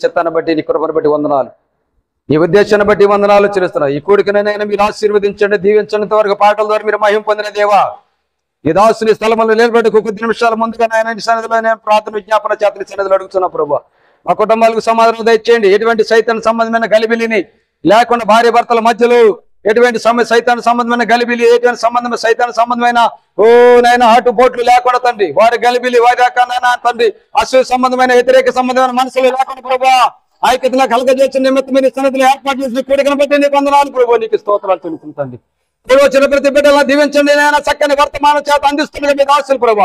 చిత్తాన్ని బట్టి నీ కృపను బట్టి వందనాలు, నీ ఉద్దేశాన్ని బట్టి వందనాలు చెల్లిస్తున్నాను. ఈ కూడికనైనా మీరు ఆశీర్వదించండి, దీవించండి. వరకు పాటల ద్వారా మీరు మహిమ పొందిన దేవా, ఈ దాసుని స్థలంలో నిలబడి కొద్ది నిమిషాల ముందుగా ఆయన సన్నిధిలో నేను ప్రార్థన విజ్ఞాపన చేతని సన్నిధిలో అడుగుతున్నా ప్రభు. మా కుటుంబాలకు సమాధానం దయచేయండి. ఎటువంటి సైతాన్ సంబంధమైన గలిబిలిని లేకుండా భార్య భర్తల మధ్యలో ఎటువంటి సైతాన్ సంబంధమైన గలిబిలి, ఎటువంటి సైతాన్ సంబంధమైన నైనా ఆటుపోట్లు లేకుండా తండ్రి, వారి గలిబిలి వారి రకాలైనా తండ్రి అసలు సంబంధమైన వ్యతిరేక సంబంధమైన మనసులు లేకుండా ప్రభు ఐక్యతగా కలగజేసిన నిమిత్తం మీరు సన్నిధిలో ఏర్పాటు చేసిన కూడికను బట్టి నీకు వందనాలు ప్రభు, నీకు స్తోత్రాలు చెల్లిస్తుంటండి. వచ్చిన ప్రతి బిడ్డలా దీవించండి నాయన, చక్కని వర్తమానం చేత అందిస్తున్నది మీ దాసులు ప్రభు.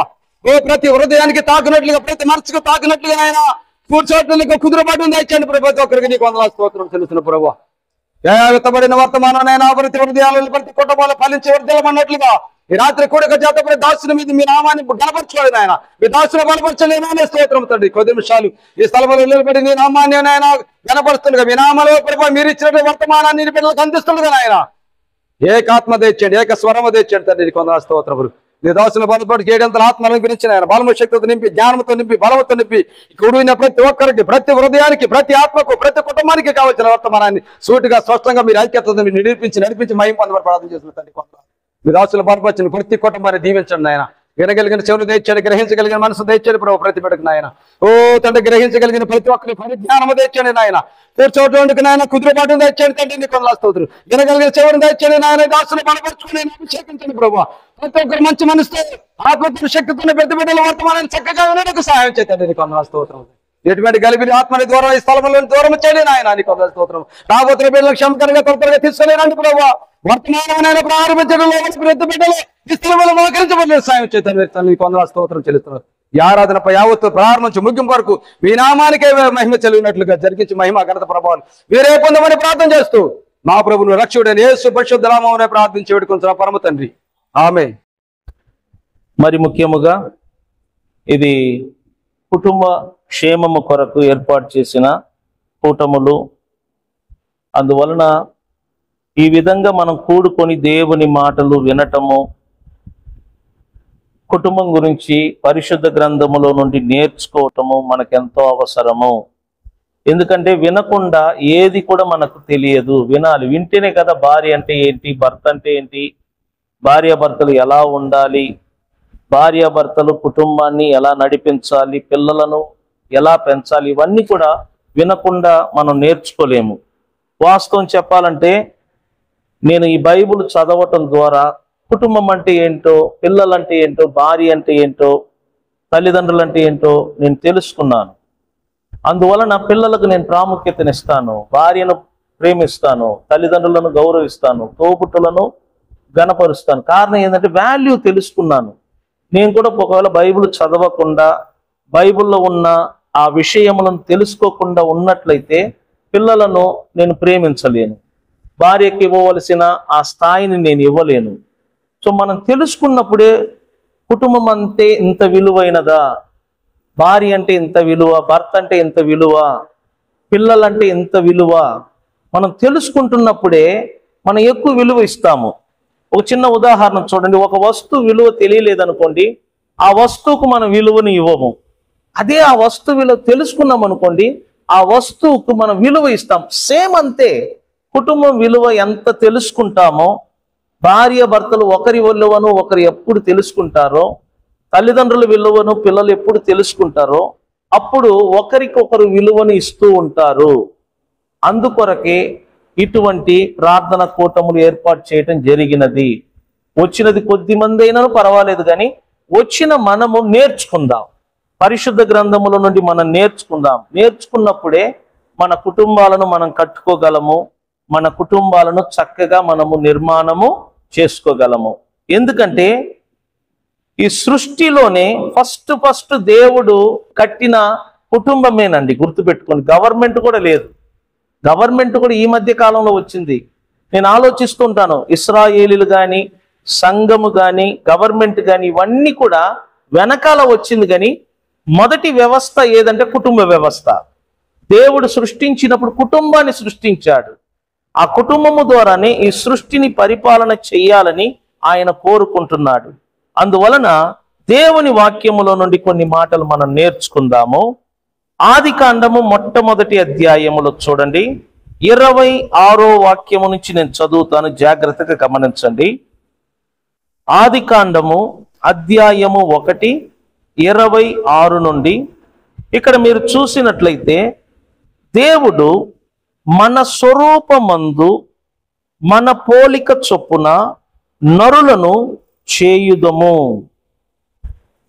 ప్రతి హృదయానికి తాకినట్లుగా, ప్రతి మనసుకు తాకినట్లుగా ఆయన కూర్చోట్లుగా కుదురుబాటు ఇచ్చండి ప్రభు. ప్రతి ఒక్కరికి నీకు వందనాలు స్తోత్రం చెల్లిస్తున్న ప్రభు. విత్తబడిన వర్తమానం ప్రతి హృదయాలను ప్రతి కుటుంబాలు ఫలించి వర్ధలమన్నట్లుగా ఈ రాత్రి కూడిక చేత ప్రతి దాసుని మీద మీ నామాన్ని గణపరచుకోవాలి నాయన, మీ దాసుని బలపరచండి నాయన. స్తోత్రం తండ్రి. కొద్ది నిమిషాలు ఈ స్థలంలో నిలబడి నీ నామాన్ని ఆయన గణపరుస్తుండగా మీ నామలో ప్రభు మీరు ఇచ్చినటువంటి వర్తమానాన్ని బిడ్డలకు అందిస్తుండగా నాయన ఏకాత్మ తెచ్చండి, ఏక స్వరమ తెచ్చండి తండ్రి. నీకు వందనాలు స్తోత్రములు. నీ దాసుని బలపడి ఏడంతల ఆత్మను గురించి ఆయన బలము శక్తితో నింపి, జ్ఞానంతో నింపి, బలముతో నింపి కూడిన ప్రతి ఒక్కరికి, ప్రతి హృదయానికి, ప్రతి ఆత్మకు, ప్రతి కుటుంబానికి కావాల్సిన వర్తమానాన్ని సూటిగా స్పష్టంగా మీరు ఐక్యతతో మీరు నడిపించి మహిమ పొందమని ప్రార్థన చేస్తున్న తండ్రి. మీ దాసులు బలపరిచిన ప్రతి కుటుంబాన్ని దీవించండి నాయన. వినగలిగిన చెవులు తెచ్చాడు, గ్రహించగలిగిన మనసు తెచ్చాడు ప్రభు ప్రతి బిడ్డకు నాయన. తండ్రి గ్రహించగలిగిన ప్రతి ఒక్కరి పరిజ్ఞానము తెచ్చండి నాయన. కూర్చోటోందుకు నాయన కుదురుబాటు తెచ్చండి తండ్రి. నీకు వందనాలు స్తోత్రం. వినగలిగిన చెవులు తెచ్చండి నాయన. దాసులు బలపరుచుకుని అభిషేకించండి ప్రభు. ప్రతి ఒక్కరు మంచి మనసుతో ఆత్మతో శక్తితో ప్రతి బిడ్డల వర్తమానాన్ని చక్కగా వినడానికి సహాయం చేయండి. నీకు వందనాలు స్తోత్రం. ఎటువంటి గలిబిలి ఆత్మని దూరం ఈ స్థలంలో దూరం చేయండి నాయన. నీకు వందనాలు స్తోత్రం. రాబోతున్న బిడ్డలకు క్షమకరంగా త్వరగా తీసుకునేరండి ప్రభు. వర్తమానం ప్రారంభించడంలో ప్రతి బిడ్డలు ఈ స్థలంలో మోకరించబడిన సాయం చేస్తాను. నీకు వందనాలు స్తోత్రం చెల్లిస్తున్నారు. ఈ ఆరాధనపై యావత్తు ప్రారంభం నుంచి ముగింపు వరకు మీ నామానికే మహిమ చెల్లినట్లుగా జరిగించి మహిమ ఘనత ప్రభావాలు మీరే పొందమని ప్రార్థన చేస్తూ మా ప్రభువును రక్షకుడైన యేసు పరిశుద్ధ నామమున ప్రార్థించి వేడుకొంచున్న పరమ తండ్రి, ఆమేన్. మరి ముఖ్యముగా ఇది కుటుంబ క్షేమము కొరకు ఏర్పాటు చేసిన కూటములు. అందువలన ఈ విధంగా మనం కూడుకొని దేవుని మాటలు వినటము, కుటుంబం గురించి పరిశుద్ధ గ్రంథములో నుండి నేర్చుకోవటము మనకెంతో అవసరము. ఎందుకంటే వినకుండా ఏది కూడా మనకు తెలియదు. వినాలి, వింటేనే కదా భార్య అంటే ఏంటి, భర్త అంటే ఏంటి, భార్యాభర్తలు ఎలా ఉండాలి, భార్యాభర్తలు కుటుంబాన్ని ఎలా నడిపించాలి, పిల్లలను ఎలా పెంచాలి, ఇవన్నీ కూడా వినకుండా మనం నేర్చుకోలేము. వాస్తవం చెప్పాలంటే నేను ఈ బైబిల్ చదవటం ద్వారా కుటుంబం అంటే ఏంటో, పిల్లలంటే ఏంటో, భార్య అంటే ఏంటో, తల్లిదండ్రులు అంటే ఏంటో నేను తెలుసుకున్నాను. అందువలన పిల్లలకు నేను ప్రాముఖ్యతనిస్తాను, భార్యను ప్రేమిస్తాను, తల్లిదండ్రులను గౌరవిస్తాను, తోబుట్టులను గణపరుస్తాను. కారణం ఏంటంటే వాల్యూ తెలుసుకున్నాను. నేను కూడా ఒకవేళ బైబిల్ చదవకుండా బైబిల్లో ఉన్న ఆ విషయములను తెలుసుకోకుండా ఉన్నట్లయితే పిల్లలను నేను ప్రేమించలేను, భార్యకి ఇవ్వవలసిన ఆ స్థాయిని నేను ఇవ్వలేను. సో మనం తెలుసుకున్నప్పుడే కుటుంబం అంటే ఇంత విలువైనదా, భార్య అంటే ఇంత విలువ, భర్త అంటే ఇంత విలువ, పిల్లలంటే ఇంత విలువ, మనం తెలుసుకుంటున్నప్పుడే మనం ఎక్కువ విలువ ఇస్తాము. ఒక చిన్న ఉదాహరణ చూడండి. ఒక వస్తువు విలువ తెలియలేదనుకోండి, ఆ వస్తువుకు మనం విలువని ఇవ్వము. అదే ఆ వస్తువు విలువ తెలుసుకున్నాం అనుకోండి, ఆ వస్తువుకు మనం విలువ ఇస్తాం. సేమ్ అంతే, కుటుంబం విలువ ఎంత తెలుసుకుంటామో, భార్య భర్తలు ఒకరి విలువను ఒకరు ఎప్పుడు తెలుసుకుంటారో, తల్లిదండ్రుల విలువను పిల్లలు ఎప్పుడు తెలుసుకుంటారో అప్పుడు ఒకరికొకరు విలువను ఇస్తూ ఉంటారు. అందుకొరకే ఇటువంటి ప్రార్థన కూటములు ఏర్పాటు చేయటం జరిగినది. వచ్చినది కొద్ది మంది అయినా పర్వాలేదు, కానీ వచ్చిన మనము నేర్చుకుందాం, పరిశుద్ధ గ్రంథముల నుండి మనం నేర్చుకుందాం. నేర్చుకున్నప్పుడే మన కుటుంబాలను మనం కట్టుకోగలము, మన కుటుంబాలను చక్కగా మనము నిర్మాణము చేసుకోగలము. ఎందుకంటే ఈ సృష్టిలోనే ఫస్ట్ దేవుడు కట్టిన కుటుంబమేనండి. గుర్తుపెట్టుకోండి, గవర్నమెంట్ కూడా లేదు. గవర్నమెంట్ కూడా ఈ మధ్య కాలంలో వచ్చింది. నేను ఆలోచిస్తుంటాను, ఇశ్రాయేలీలు కానీ, సంఘము కానీ, గవర్నమెంట్ కానీ ఇవన్నీ కూడా వెనకాల వచ్చింది. కానీ మొదటి వ్యవస్థ ఏదంటే కుటుంబ వ్యవస్థ. దేవుడు సృష్టించినప్పుడు కుటుంబాన్ని సృష్టించాడు. ఆ కుటుంబము ద్వారానే ఈ సృష్టిని పరిపాలన చేయాలని ఆయన కోరుకుంటున్నాడు. అందువలన దేవుని వాక్యములో నుండి కొన్ని మాటలు మనం నేర్చుకుందాము. ఆదికాండము మొట్టమొదటి అధ్యాయములో చూడండి 26వ వాక్యము నుంచి నేను చదువుతాను, జాగ్రత్తగా గమనించండి. ఆదికాండము అధ్యాయము 1:26 నుండి ఇక్కడ మీరు చూసినట్లయితే, దేవుడు మన స్వరూపమందు మన పోలిక చొప్పున నరులను చేయుదము.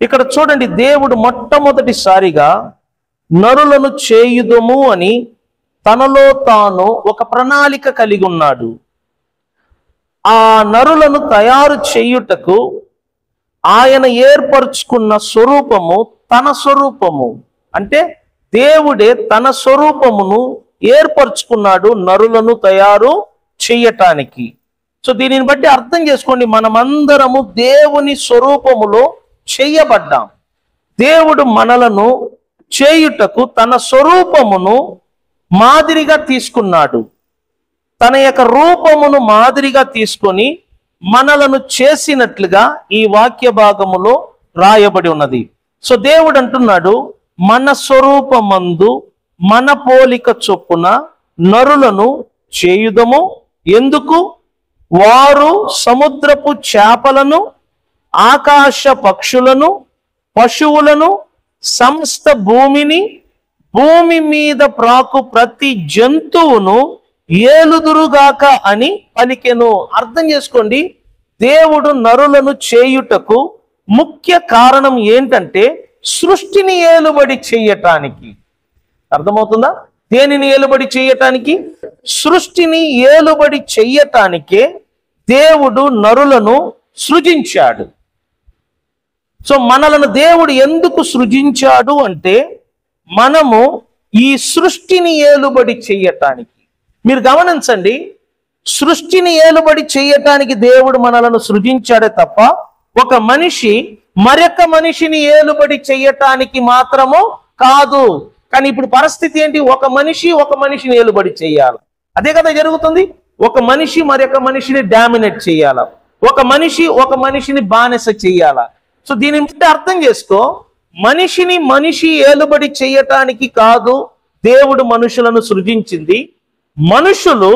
ఇక్కడ చూడండి, దేవుడు మొట్టమొదటిసారిగా నరులను చేయుదము అని తనలో తాను ఒక ప్రణాళిక కలిగి ఉన్నాడు. ఆ నరులను తయారు చేయుటకు ఆయన ఏర్పరచుకున్న స్వరూపము తన స్వరూపము. అంటే దేవుడే తన స్వరూపమును ఏర్పరచుకున్నాడు నరులను తయారు చేయటానికి. సో దీనిని బట్టి అర్థం చేసుకోండి, మనమందరము దేవుని స్వరూపములో చేయబడ్డాం. దేవుడు మనలను చేయుటకు తన స్వరూపమును మాదిరిగా తీసుకున్నాడు. తన యొక్క రూపమును మాదిరిగా తీసుకొని మనలను చేసినట్లుగా ఈ వాక్య భాగములో రాయబడి ఉన్నది. సో దేవుడు అంటున్నాడు, మన స్వరూపమందు మన పోలిక చొప్పున నరులను చేయుదము. ఎందుకు? వారు సముద్రపు చేపలను, ఆకాశ పక్షులను, పశువులను, సమస్త భూమిని, భూమి మీద ప్రాకు ప్రతి జంతువును ఏలుదురుగాక అని పలికెను. అర్థం చేసుకోండి, దేవుడు నరులను చేయుటకు ముఖ్య కారణం ఏంటంటే సృష్టిని ఏలుబడి చేయటానికి. అర్థమవుతుందా? దేనిని ఏలుబడి చేయటానికి? సృష్టిని ఏలుబడి చెయ్యటానికే దేవుడు నరులను సృజించాడు. సో మనలను దేవుడు ఎందుకు సృజించాడు అంటే మనము ఈ సృష్టిని ఏలుబడి చెయ్యటానికి. మీరు గమనించండి, సృష్టిని ఏలుబడి చెయ్యటానికి దేవుడు మనలను సృజించాడే తప్ప ఒక మనిషి మరొక మనిషిని ఏలుబడి చెయ్యటానికి మాత్రము కాదు. కానీ ఇప్పుడు పరిస్థితి ఏంటి? ఒక మనిషి ఒక మనిషిని ఏలుబడి చెయ్యాలి. అదే కదా జరుగుతుంది. ఒక మనిషి మరొక మనిషిని డామినేట్ చేయాల, ఒక మనిషి ఒక మనిషిని బానిస చెయ్యాల. సో దీనిని బట్టి అర్థం చేసుకో, మనిషిని మనిషి ఏలుబడి చెయ్యటానికి కాదు దేవుడు మనుషులను సృజించింది, మనుషులు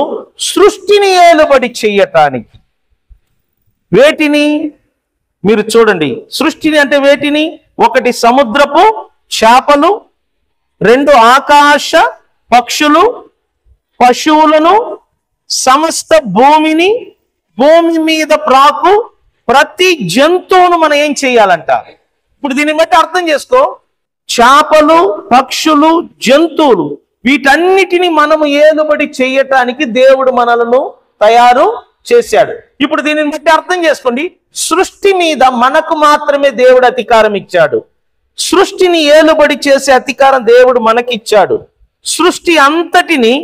సృష్టిని ఏలుబడి చెయ్యటానికి. వేటిని మీరు చూడండి, సృష్టిని అంటే వేటిని? ఒకటి సముద్రపు చేపలు, రెండు ఆకాశ పక్షులు, పశువులను, సమస్త భూమిని, భూమి మీద ప్రాకు ప్రతి జంతువును మనం ఏం చేయాలంట. ఇప్పుడు దీన్ని బట్టి అర్థం చేసుకో, చేపలు, పక్షులు, జంతువులు వీటన్నిటిని మనము ఏలుబడి చేయటానికి దేవుడు మనలను తయారు చేశాడు. ఇప్పుడు దీనిని బట్టి అర్థం చేసుకోండి, సృష్టి మీద మనకు మాత్రమే దేవుడు అధికారం ఇచ్చాడు. సృష్టిని ఏలుబడి చేసే అధికారం దేవుడు మనకిచ్చాడు. సృష్టి అంతటిని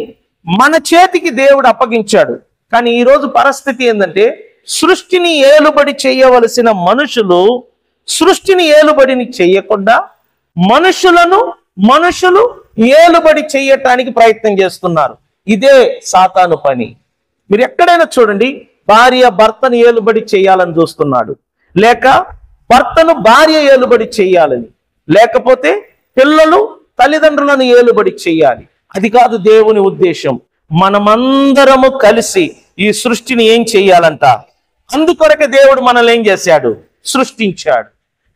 మన చేతికి దేవుడు అప్పగించాడు. కానీ ఈరోజు పరిస్థితి ఏంటంటే, సృష్టిని ఏలుబడి చేయవలసిన మనుషులు సృష్టిని ఏలుబడిని చేయకుండా మనుషులు ఏలుబడి చేయటానికి ప్రయత్నం చేస్తున్నారు. ఇదే సాతాను పని. మీరు ఎక్కడైనా చూడండి, భార్య భర్తను ఏలుబడి చేయాలని చూస్తున్నాడు, లేక భర్తను భార్య ఏలుబడి చేయాలని, లేకపోతే పిల్లలు తల్లిదండ్రులను ఏలుబడి చేయాలి. అది కాదు దేవుని ఉద్దేశం. మనమందరము కలిసి ఈ సృష్టిని ఏం చేయాలంట. అందుకొరకే దేవుడు మనల్ని ఏం చేశాడు? సృష్టించాడు.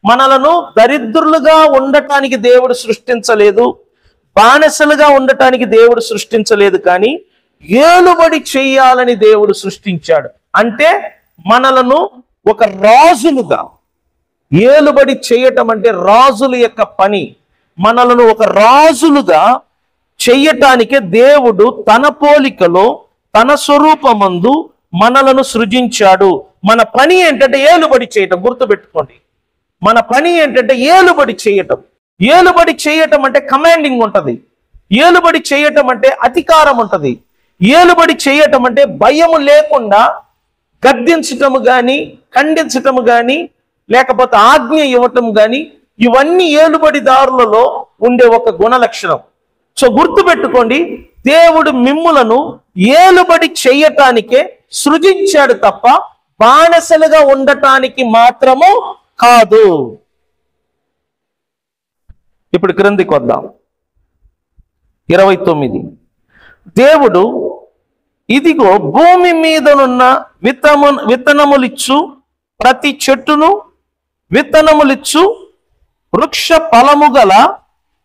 మనలను దరిద్రులుగా ఉండటానికి దేవుడు సృష్టించలేదు, బానిసలుగా ఉండటానికి దేవుడు సృష్టించలేదు, కానీ ఏలుబడి చేయాలని దేవుడు సృష్టించాడు. అంటే మనలను ఒక రాజులుగా, ఏలుబడి చేయటం అంటే రాజుల యొక్క పని. మనలను ఒక రాజులుగా చెయ్యటానికే దేవుడు తన పోలికలో తన స్వరూపమందు మనలను సృజించాడు. మన పని ఏంటంటే ఏలుబడి చేయటం. గుర్తుపెట్టుకోండి, మన పని ఏంటంటే ఏలుబడి చేయటం. ఏలుబడి చేయటం అంటే కమాండింగ్ ఉంటది. ఏలుబడి చేయటం అంటే అధికారం ఉంటది. ఏలుబడి చేయటం అంటే భయము లేకుండా గద్దించటము గాని, ఖండించటము గాని, లేకపోతే ఆజ్ఞ ఇవ్వటం గాని, ఇవన్నీ ఏలుబడిదారులలో ఉండే ఒక గుణ లక్షణం. సో గుర్తుపెట్టుకోండి, దేవుడు మిమ్ములను ఏలుబడి చెయ్యటానికే సృజించాడు తప్ప బానిసలుగా ఉండటానికి మాత్రము కాదు. ఇప్పుడు క్రిందికి వద్దాం. 29. దేవుడు ఇదిగో భూమి మీదనున్న విత్తనములిచ్చు ప్రతి చెట్టును, విత్తనములిచ్చు వృక్ష ఫలము గల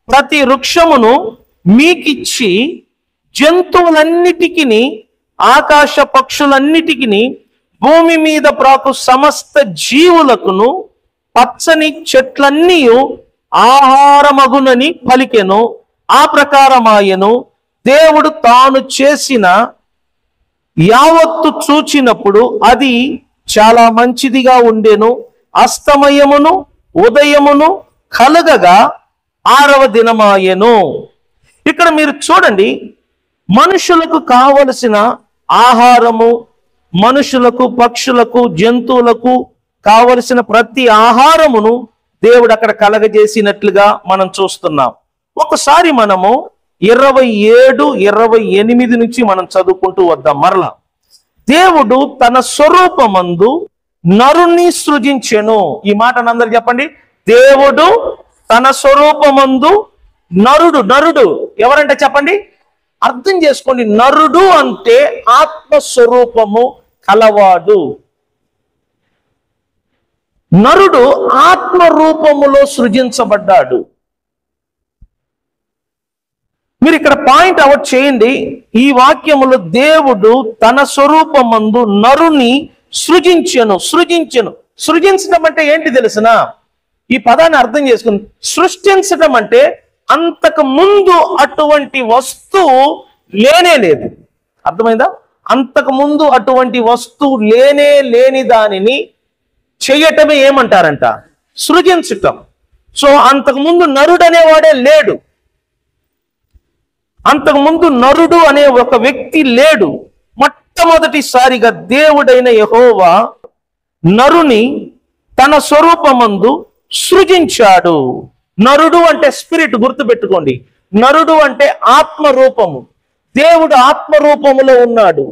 ప్రతి వృక్షమును మీకిచ్చి, జంతువులన్నిటికీ, ఆకాశ పక్షులన్నిటికీ, భూమి మీద ప్రాకు సమస్త జీవులకును పచ్చని చెట్లన్నీ ఆహారమగునని పలికెను. ఆ ప్రకారమాయెను. దేవుడు తాను చేసిన యావత్తు చూచినప్పుడు అది చాలా మంచిదిగా ఉండెను. అస్తమయమును ఉదయమును కలగగా 6వ దినమాయెను. ఇక్కడ మీరు చూడండి, మనుషులకు కావలసిన ఆహారము, మనుషులకు, పక్షులకు, జంతువులకు కావలసిన ప్రతి ఆహారమును దేవుడు అక్కడ కలగజేసినట్లుగా మనం చూస్తున్నాం. ఒకసారి మనము 27, 28 నుంచి మనం చదువుకుంటూ వద్దాం. మరలా, దేవుడు తన స్వరూపమందు నరుని సృజించెను. ఈ మాటను అందరు చెప్పండి. దేవుడు తన స్వరూపమందు నరుడు ఎవరంటే చెప్పండి, అర్థం చేసుకోండి. నరుడు అంటే ఆత్మస్వరూపము కలవాడు. నరుడు ఆత్మరూపములో సృజించబడ్డాడు. మీరు ఇక్కడ పాయింట్ అవుట్ చేయండి. ఈ వాక్యములో దేవుడు తన స్వరూపమందు నరుని సృజించెను. సృజించడం అంటే ఏంటి తెలిసిన? ఈ పదాన్ని అర్థం చేసుకుని, సృష్టించడం అంటే అంతకు ముందు అటువంటి వస్తువు లేనే లేదు. అర్థమైందా? అంతకు ముందు అటువంటి వస్తువు లేని దానిని చెయ్యటమే ఏమంటారంట? సృజించటం. సో అంతకుముందు నరుడు అనేవాడే లేడు. అంతకుముందు నరుడు అనే ఒక వ్యక్తి లేడు. మొట్టమొదటిసారిగా దేవుడైన యెహోవా నరుని తన స్వరూపమందు సృజించాడు. నరుడు అంటే స్పిరిట్, గుర్తుపెట్టుకోండి. నరుడు అంటే ఆత్మరూపము. దేవుడు ఆత్మరూపములో ఉన్నాడు.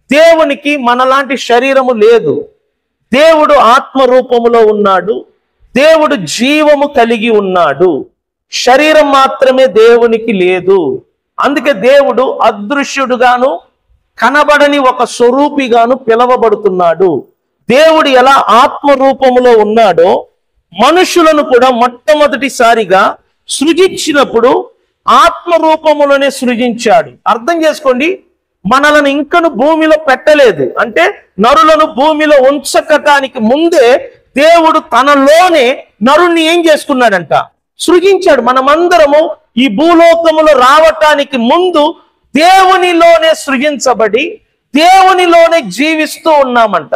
దేవునికి మనలాంటి శరీరము లేదు. దేవుడు ఆత్మరూపములో ఉన్నాడు. దేవుడు జీవము కలిగి ఉన్నాడు. శరీరం మాత్రమే దేవునికి లేదు. అందుకే దేవుడు అదృశ్యుడుగాను, కనబడని ఒక స్వరూపిగాను పిలవబడుతున్నాడు. దేవుడు ఎలా ఆత్మరూపములో ఉన్నాడో మనుషులను కూడా మొట్టమొదటిసారిగా సృజించినప్పుడు ఆత్మరూపములోనే సృజించాడు. అర్థం చేసుకోండి, మనలను ఇంకను భూమిలో పెట్టలేదు. అంటే నరులను భూమిలో ఉంచటానికి ముందే దేవుడు తనలోనే నరుణ్ణి ఏం చేసుకున్నాడంట? సృజించాడు. మనమందరము ఈ భూలోకములో రావటానికి ముందు దేవునిలోనే సృజించబడి దేవునిలోనే జీవిస్తూ ఉన్నామంట.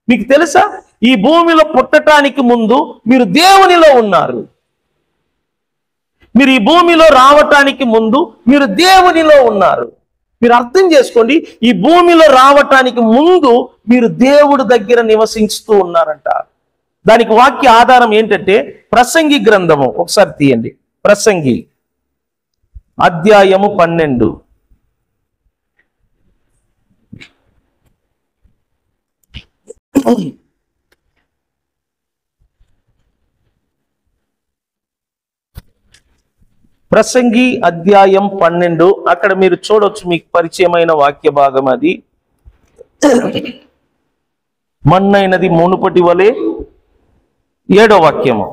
మీకు తెలుసా, ఈ భూమిలో పుట్టటానికి ముందు మీరు దేవునిలో ఉన్నారు. మీరు ఈ భూమిలో రావటానికి ముందు మీరు దేవునిలో ఉన్నారు. మీరు అర్థం చేసుకోండి, ఈ భూమిలో రావటానికి ముందు మీరు దేవుడి దగ్గర నివసిస్తూ ఉన్నారంట. దానికి వాక్య ఆధారం ఏంటంటే ప్రసంగి గ్రంథము ఒకసారి తీయండి. ప్రసంగి అధ్యాయము 12. ప్రసంగి అధ్యాయం 12. అక్కడ మీరు చూడొచ్చు, మీకు పరిచయమైన వాక్య భాగం అది. మన్నైనది మునుపటి వలె, 7వ వాక్యము,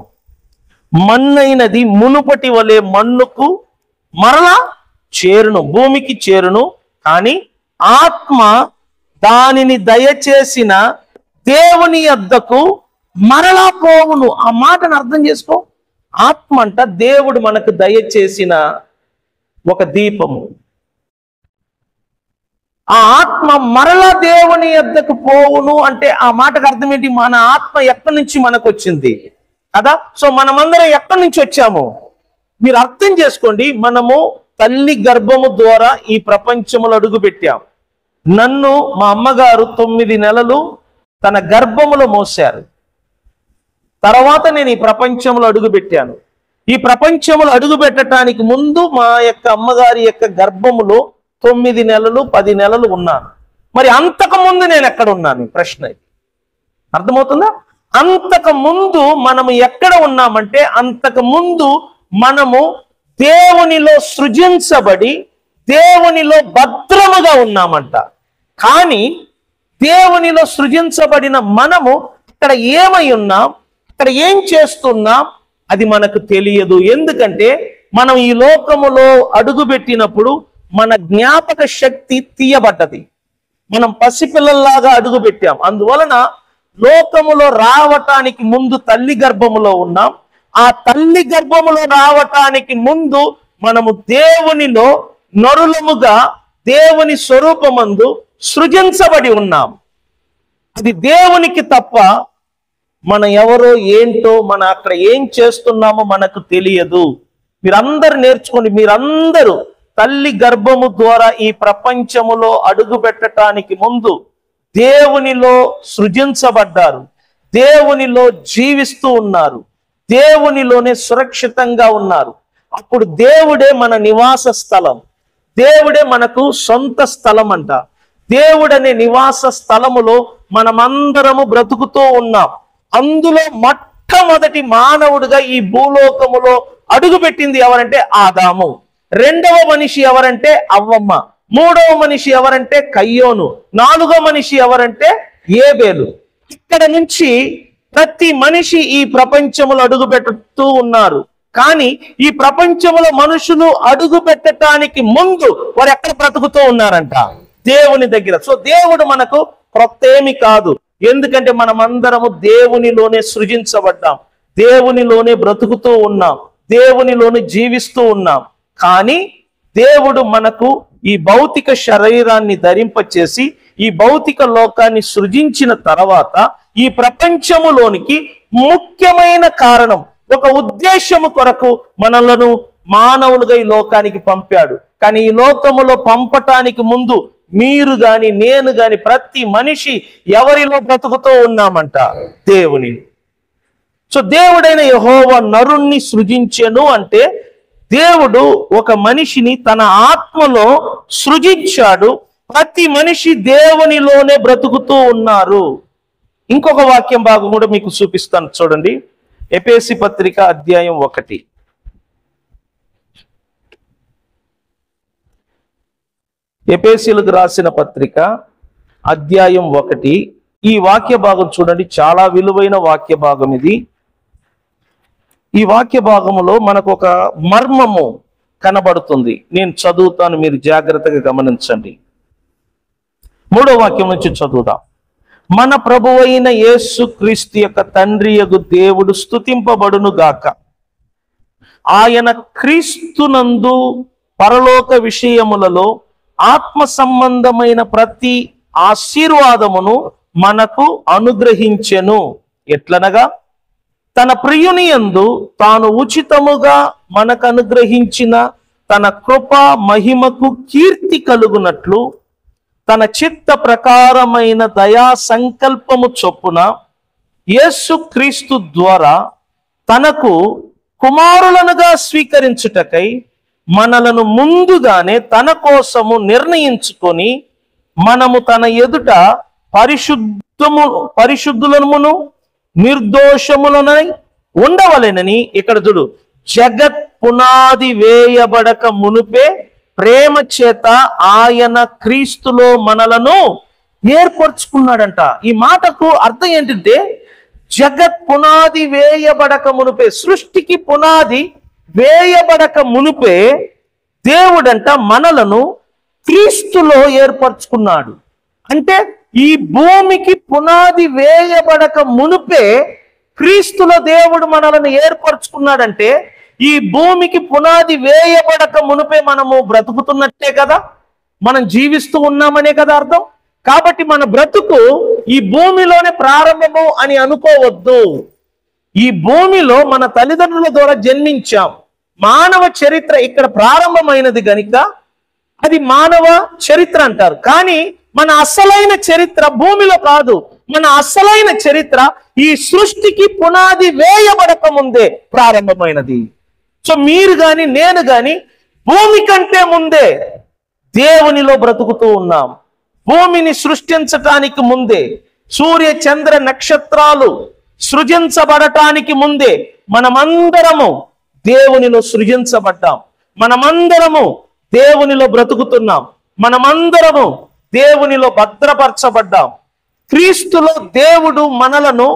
మన్నైనది మునుపటి వలె మన్నుకు మరలా చేరును, భూమికి చేరును, కానీ ఆత్మ దానిని దయచేసిన దేవుని యొద్దకు మరలా పోవును. ఆ మాటను అర్థం చేసుకో. ఆత్మ అంట దేవుడు మనకు దయచేసిన ఒక దీపము. ఆ ఆత్మ మరలా దేవుని యొద్దకు పోవును అంటే ఆ మాటకు అర్థం ఏంటి? మన ఆత్మ ఎక్కడి నుంచి మనకు వచ్చింది కదా. సో మనమందరం ఎక్కడి నుంచి వచ్చాము మీరు అర్థం చేసుకోండి. మనము తల్లి గర్భము ద్వారా ఈ ప్రపంచములో అడుగు పెట్టాం. నన్ను మా అమ్మగారు 9 నెలలు తన గర్భములో మోశారు. తర్వాత నేను ఈ ప్రపంచంలో అడుగు పెట్టాను. ఈ ప్రపంచంలో అడుగు పెట్టడానికి ముందు మా యొక్క అమ్మగారి యొక్క గర్భములో 9 నెలలు 10 నెలలు ఉన్నాను. మరి అంతకు ముందు నేను ఎక్కడ ఉన్నాను? ప్రశ్న ఇది. అర్థమవుతుందా? అంతకు ముందు మనము ఎక్కడ ఉన్నామంటే అంతకు ముందు మనము దేవునిలో సృజించబడి దేవునిలో భద్రముగా ఉన్నామంట. కానీ దేవునిలో సృజించబడిన మనము అక్కడ ఏమై ఉన్నాం, అక్కడ ఏం చేస్తున్నాం, అది మనకు తెలియదు. ఎందుకంటే మనం ఈ లోకములో అడుగుపెట్టినప్పుడు మన జ్ఞాపక శక్తి తీయబడ్డది. మనం పసిపిల్లల్లాగా అడుగు పెట్టాం. అందువలన లోకములో రావటానికి ముందు తల్లి గర్భములో ఉన్నాం. ఆ తల్లి గర్భములో రావటానికి ముందు మనము దేవునిలో నరులముగా దేవుని స్వరూపమందు సృజించబడి ఉన్నాం. అది దేవునికి తప్ప మన ఎవరో ఏంటో, మన అక్కడ ఏం చేస్తున్నామో మనకు తెలియదు. మీరందరూ నేర్చుకోండి. మీరందరూ తల్లి గర్భము ద్వారా ఈ ప్రపంచములో అడుగు పెట్టడానికి ముందు దేవునిలో సృజించబడ్డారు, దేవునిలో జీవిస్తూ ఉన్నారు, దేవునిలోనే సురక్షితంగా ఉన్నారు. అప్పుడు దేవుడే మన నివాస స్థలం, దేవుడే మనకు సొంత స్థలం అంట. దేవుడనే నివాస స్థలములో మనమందరము బ్రతుకుతూ ఉన్నాం. అందులో మొట్టమొదటి మానవుడిగా ఈ భూలోకములో అడుగుపెట్టింది ఎవరంటే ఆదాము. రెండవ మనిషి ఎవరంటే అవ్వమ్మ. మూడవ మనిషి ఎవరంటే కయ్యోను. నాలుగవ మనిషి ఎవరంటే ఏబేలు. ఇక్కడ నుంచి ప్రతి మనిషి ఈ ప్రపంచములో అడుగు పెడుతూ ఉన్నారు. కానీ ఈ ప్రపంచంలో మనుషులు అడుగు పెట్టడానికి ముందు వారు ఎక్కడ బ్రతుకుతూ ఉన్నారంట? దేవుని దగ్గర. సో దేవుడు మనకు ప్రత్యేమి కాదు. ఎందుకంటే మనమందరము దేవునిలోనే సృజించబడ్డాం, దేవునిలోనే బ్రతుకుతూ ఉన్నాం, దేవునిలోనే జీవిస్తూ ఉన్నాం. కానీ దేవుడు మనకు ఈ భౌతిక శరీరాన్ని ధరింపచేసి ఈ భౌతిక లోకాన్ని సృజించిన తర్వాత ఈ ప్రపంచములోనికి ముఖ్యమైన కారణం, ఒక ఉద్దేశము కొరకు మనలను మానవులుగా ఈ లోకానికి పంపాడు. కానీ ఈ లోకములో పంపటానికి ముందు మీరు గాని నేను గాని ప్రతి మనిషి ఎవరిలో బ్రతుకుతూ ఉన్నామంట? దేవుని. సో దేవుడైన యెహోవా నరుణ్ణి సృజించెను అంటే దేవుడు ఒక మనిషిని తన ఆత్మలో సృజించాడు. ప్రతి మనిషి దేవునిలోనే బ్రతుకుతూ ఉన్నారు. ఇంకొక వాక్యం భాగం కూడా మీకు చూపిస్తాను చూడండి. ఎఫెసీ పత్రిక అధ్యాయం 1. ఎఫెసీలకు రాసిన పత్రిక అధ్యాయం 1. ఈ వాక్య భాగం చూడండి, చాలా విలువైన వాక్య భాగం ఇది. ఈ వాక్య భాగములో మనకు ఒక మర్మము కనబడుతుంది. నేను చదువుతాను, మీరు జాగ్రత్తగా గమనించండి. 3వ వాక్యం నుంచి చదువుదాం. మన ప్రభువైన యేసు క్రీస్తు యొక్క తండ్రియగు దేవుడు స్తుతింపబడును గాక. ఆయన క్రీస్తునందు పరలోక విషయములలో ఆత్మ సంబంధమైన ప్రతి ఆశీర్వాదమును మనకు అనుగ్రహించెను. ఎట్లనగా తన ప్రియుని యందు తాను ఉచితముగా మనకు అనుగ్రహించిన తన కృప మహిమకు కీర్తి కలుగునట్లు తన చిత్త ప్రకారమైన దయా సంకల్పము చొప్పున యేసు క్రీస్తు ద్వారా తనకు కుమారులనుగా స్వీకరించుటకై మనలను ముందుగానే తన కోసము నిర్ణయించుకొని మనము తన ఎదుట పరిశుద్ధులమును నిర్దోషములనై ఉండవలెనని. ఇక్కడ చూడు, జగత్ పునాది వేయబడక మునుపే ప్రేమ చేత ఆయన క్రీస్తులో మనలను ఏర్పరచుకున్నాడంట. ఈ మాటకు అర్థం ఏంటంటే, జగత్ పునాది వేయబడక మునుపే, సృష్టికి పునాది వేయబడక మునుపే దేవుడంట మనలను క్రీస్తులో ఏర్పరచుకున్నాడు. అంటే ఈ భూమికి పునాది వేయబడక మునుపే క్రీస్తులో దేవుడు మనలను ఏర్పరచుకున్నాడంటే ఈ భూమికి పునాది వేయబడక మునుపే మనము బ్రతుకుతున్నట్టే కదా, మనం జీవిస్తూ ఉన్నామనే కదా అర్థం. కాబట్టి మన బ్రతుకు ఈ భూమిలోనే ప్రారంభము అని అనుకోవద్దు. ఈ భూమిలో మన తల్లిదండ్రుల ద్వారా జన్మించాం. మానవ చరిత్ర ఇక్కడ ప్రారంభమైనది గనుక అది మానవ చరిత్ర అంటారు. కానీ మన అసలైన చరిత్ర భూమిలో కాదు. మన అసలైన చరిత్ర ఈ సృష్టికి పునాది వేయబడక ముందే ప్రారంభమైనది. సో మీరు గాని నేను గాని భూమి కంటే ముందే దేవునిలో బ్రతుకుతూ ఉన్నాం. భూమిని సృష్టించటానికి ముందే, సూర్య చంద్ర నక్షత్రాలు సృజించబడటానికి ముందే మనమందరము దేవునిలో సృజించబడ్డాం. మనమందరము దేవునిలో బ్రతుకుతున్నాం. మనమందరము దేవునిలో భద్రపరచబడ్డాం. క్రీస్తులో దేవుడు మనలను